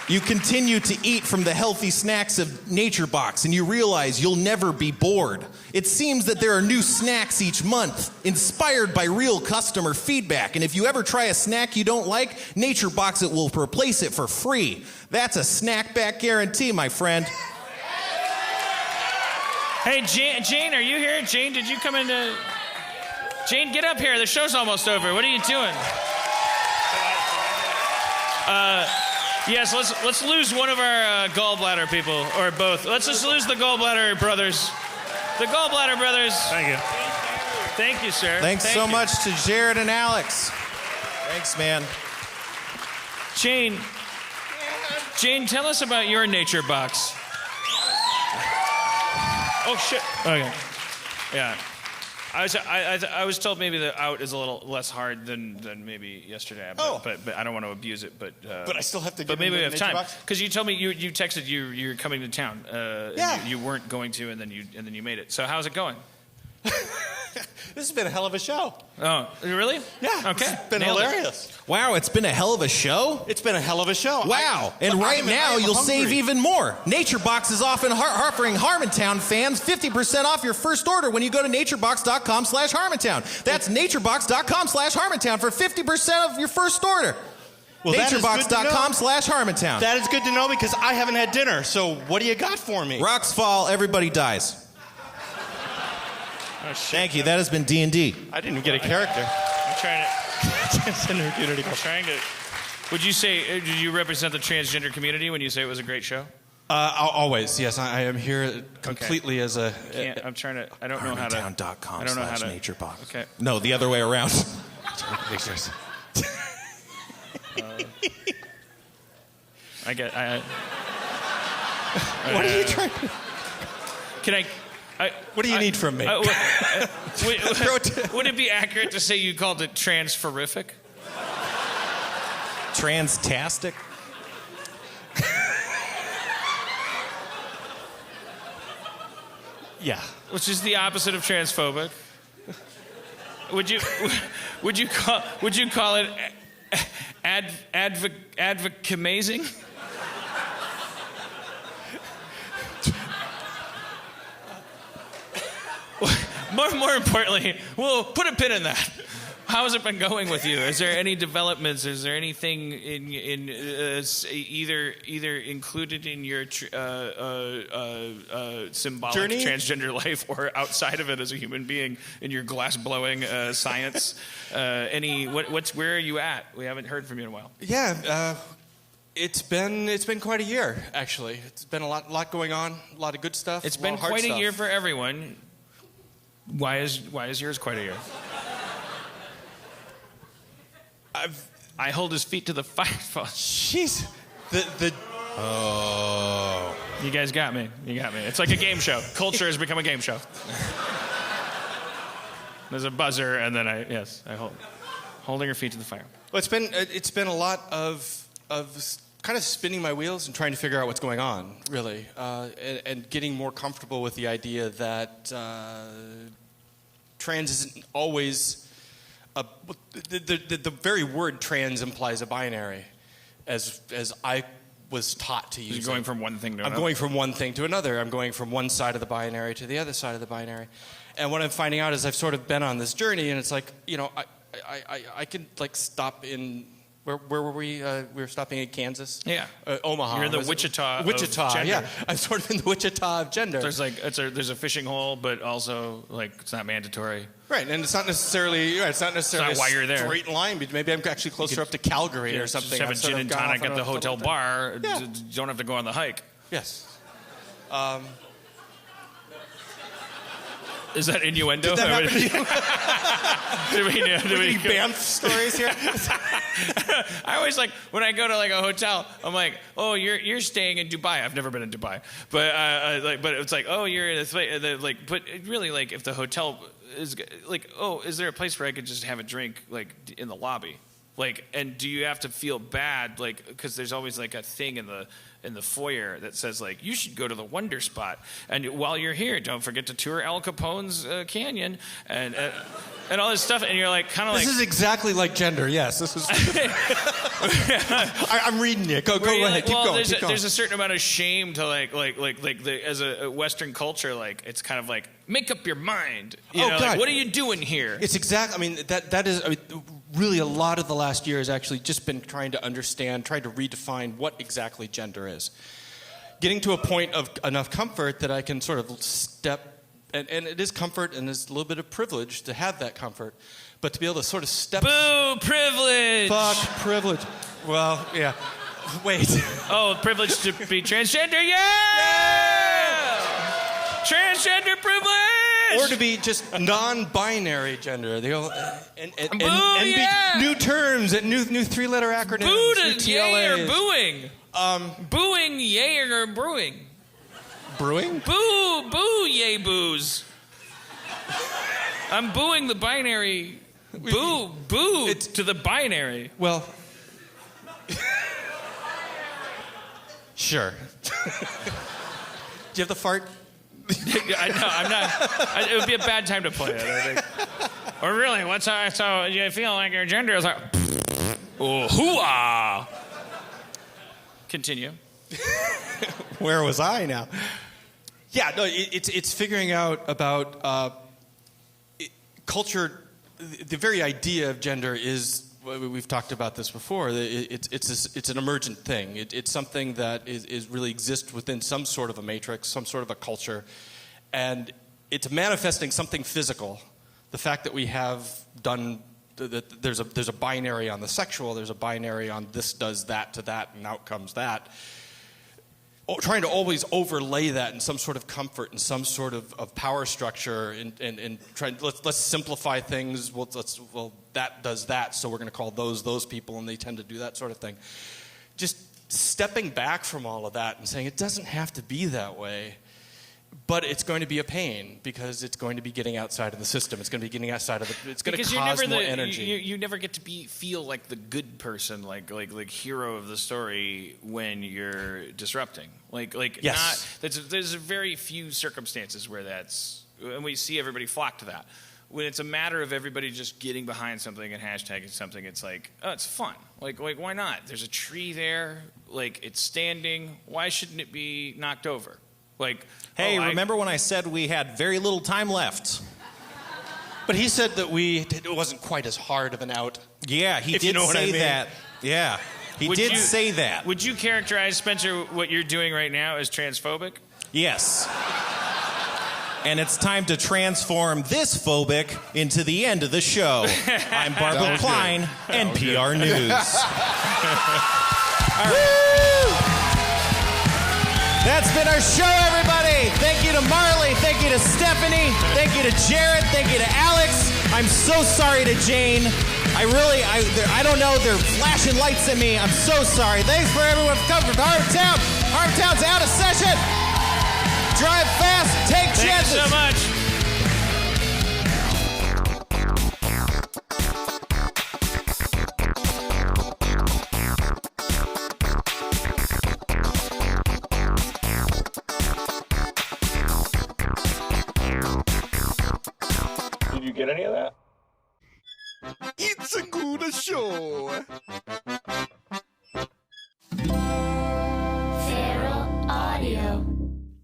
You continue to eat from the healthy snacks of Nature Box, and you realize you'll never be bored. It seems that there are new snacks each month, inspired by real customer feedback. And if you ever try a snack you don't like, Nature Box it will replace it for free. That's a snack back guarantee, my friend. Hey, Jane, are you here? Jane, did you come into... Jane, get up here. The show's almost over. What are you doing? Yes, let's lose one of our gallbladder people, or both. Let's just lose the gallbladder brothers. The gallbladder brothers. Thank you. Thank you, sir. Thanks Thank so you. much to Jared and Alex. Thanks, man. Jane, tell us about your Nature Box. Oh, shit. Okay. Yeah. I was told maybe the out is a little less hard than maybe yesterday, but I don't want to abuse it. But I still have to. But maybe we have time because you told me you texted you're coming to town. Yeah. You weren't going to, and then you made it. So how's it going? This has been a hell of a show. Oh, really? Yeah. Okay. It's been Nailed hilarious. Wow, it's been a hell of a show. It's been a hell of a show. Wow. And right now, you'll save even more. Nature Box is offering Harmontown fans 50% off your first order when you go to naturebox.com/Harmontown. That's naturebox.com/Harmontown for 50% of your first order. Well, naturebox.com/Harmontown. That is good to know because I haven't had dinner. So what do you got for me? Rocks fall, everybody dies. Oh, shit. Thank you. That has been D&D. I didn't even get a character. I'm trying to. It's an opportunity. I'm trying to. Would you say? Did you represent the transgender community when you say it was a great show? Always, yes. I am here completely as a. I'm trying to. I don't know how to. Harmontown.com/naturebox. Okay. No, the other way around. Pictures. I get. What are you trying to? Can I? What do you need from me? Would it be accurate to say you called it transferific? Transtastic? Yeah. Which is the opposite of transphobic. Would you call it advocamazing? More importantly, well, put a pin in that. How has it been going with you? Is there any developments? Is there anything in either included in your symbolic journey? Transgender life, or outside of it as a human being in your glass blowing science? Where are you at? We haven't heard from you in a while. Yeah. It's been quite a year, actually. It's been a lot going on, a lot of good stuff. It's been quite a year for everyone. Why is yours quite a year? I hold his feet to the fire. Jeez. Oh. You guys got me. It's like a game show. Culture has become a game show. There's a buzzer, and then I holding her feet to the fire. Well, it's been a lot of kind of spinning my wheels and trying to figure out what's going on, really, and getting more comfortable with the idea that trans isn't always. The very word trans implies a binary, as I was taught to use. You're going from one thing to another. I'm going from one thing to another. I'm going from one side of the binary to the other side of the binary. And what I'm finding out is I've sort of been on this journey, and it's like, I could like stop in. Where were we? We were stopping in Kansas. Yeah, Omaha. You're in the Wichita. Wichita. Of gender. Yeah, I'm sort of in the Wichita of gender. There's there's a fishing hole, but also like it's not mandatory. Right, and it's not necessarily It's not why you're there. Straight line. Maybe I'm actually closer up to Calgary or something. Just have a gin and tonic at the hotel bar. Yeah. You don't have to go on the hike. Yes. Is that innuendo? Did that happen to you? Do we Banff stories here? I always like when I go to like a hotel. I'm like, oh, you're staying in Dubai. I've never been in Dubai, but it's like, oh, you're in this place. Like, but really, like, if the hotel is like, oh, is there a place where I could just have a drink like in the lobby? Like, and do you have to feel bad? Like, because there's always like a thing in the foyer that says like, you should go to the Wonder Spot, and while you're here, don't forget to tour Al Capone's canyon and all this stuff. And you're like, kind of like, this is exactly like gender. Yes, this is. I'm reading you. Go ahead. Like, keep going. There's a certain amount of shame to as a Western culture, like it's kind of like make up your mind. You know, God. like, what are you doing here? It's exactly. I mean, that is. I mean, really, a lot of the last year has actually just been trying to understand, trying to redefine what exactly gender is. Getting to a point of enough comfort that I can sort of step, and it is comfort and it's a little bit of privilege to have that comfort, but to be able to sort of step. Boo, privilege. Fuck privilege. Well, yeah. Wait. Oh, privilege to be transgender. Yeah! Transgender privilege. Or to be just non-binary gender. And Boo, yeah! New terms and new three-letter acronyms. Boo to TLAs. yay or booing. Booing, yay or brewing. Brewing? Boo, yay booze. I'm booing the binary. Boo to the binary. Well, sure. Do you have the fart? I'm not. It would be a bad time to play it, I think. Or really, so you feel like your gender is like, oh, hoo-ah. Continue. Where was I now? Yeah, no, it's figuring out about culture. The very idea of gender is, we've talked about this before, it's an emergent thing. It's something that is really exists within some sort of a matrix, some sort of a culture, and it's manifesting something physical. The fact that we have done, there's a binary on the sexual, there's a binary on this does that to that, and out comes that. Trying to always overlay that in some sort of comfort and some sort of power structure, and trying let's simplify things. Well, that does that, so we're going to call those people, and they tend to do that sort of thing. Just stepping back from all of that and saying it doesn't have to be that way, but it's going to be a pain because it's going to be getting outside of the system. It's going to be getting outside of the. It's going to cause more energy. You never get to feel like the good person, like hero of the story when you're disrupting. Yes. There's very few circumstances where that's, and we see everybody flock to that. When it's a matter of everybody just getting behind something and hashtagging something, it's like, oh, it's fun. Like why not? There's a tree there. Like it's standing. Why shouldn't it be knocked over? Like, hey, remember when I said we had very little time left? But he said that it wasn't quite as hard of an out. Yeah, he did say that. Yeah, he did say that. Would you characterize, Spencer, what you're doing right now as transphobic? Yes. And it's time to transform this phobic into the end of the show. I'm Barbara Klein, NPR News. All right. That's been our show, everybody. Thank you to Marley. Thank you to Stephanie. Thank you to Jared. Thank you to Alex. I'm so sorry to Jane. I don't know. They're flashing lights at me. I'm so sorry. Thanks for everyone for coming from Harmontown. Harmontown's out of session. Drive fast. Take chances. Thanks so much. Did you get any of that? It's a good show.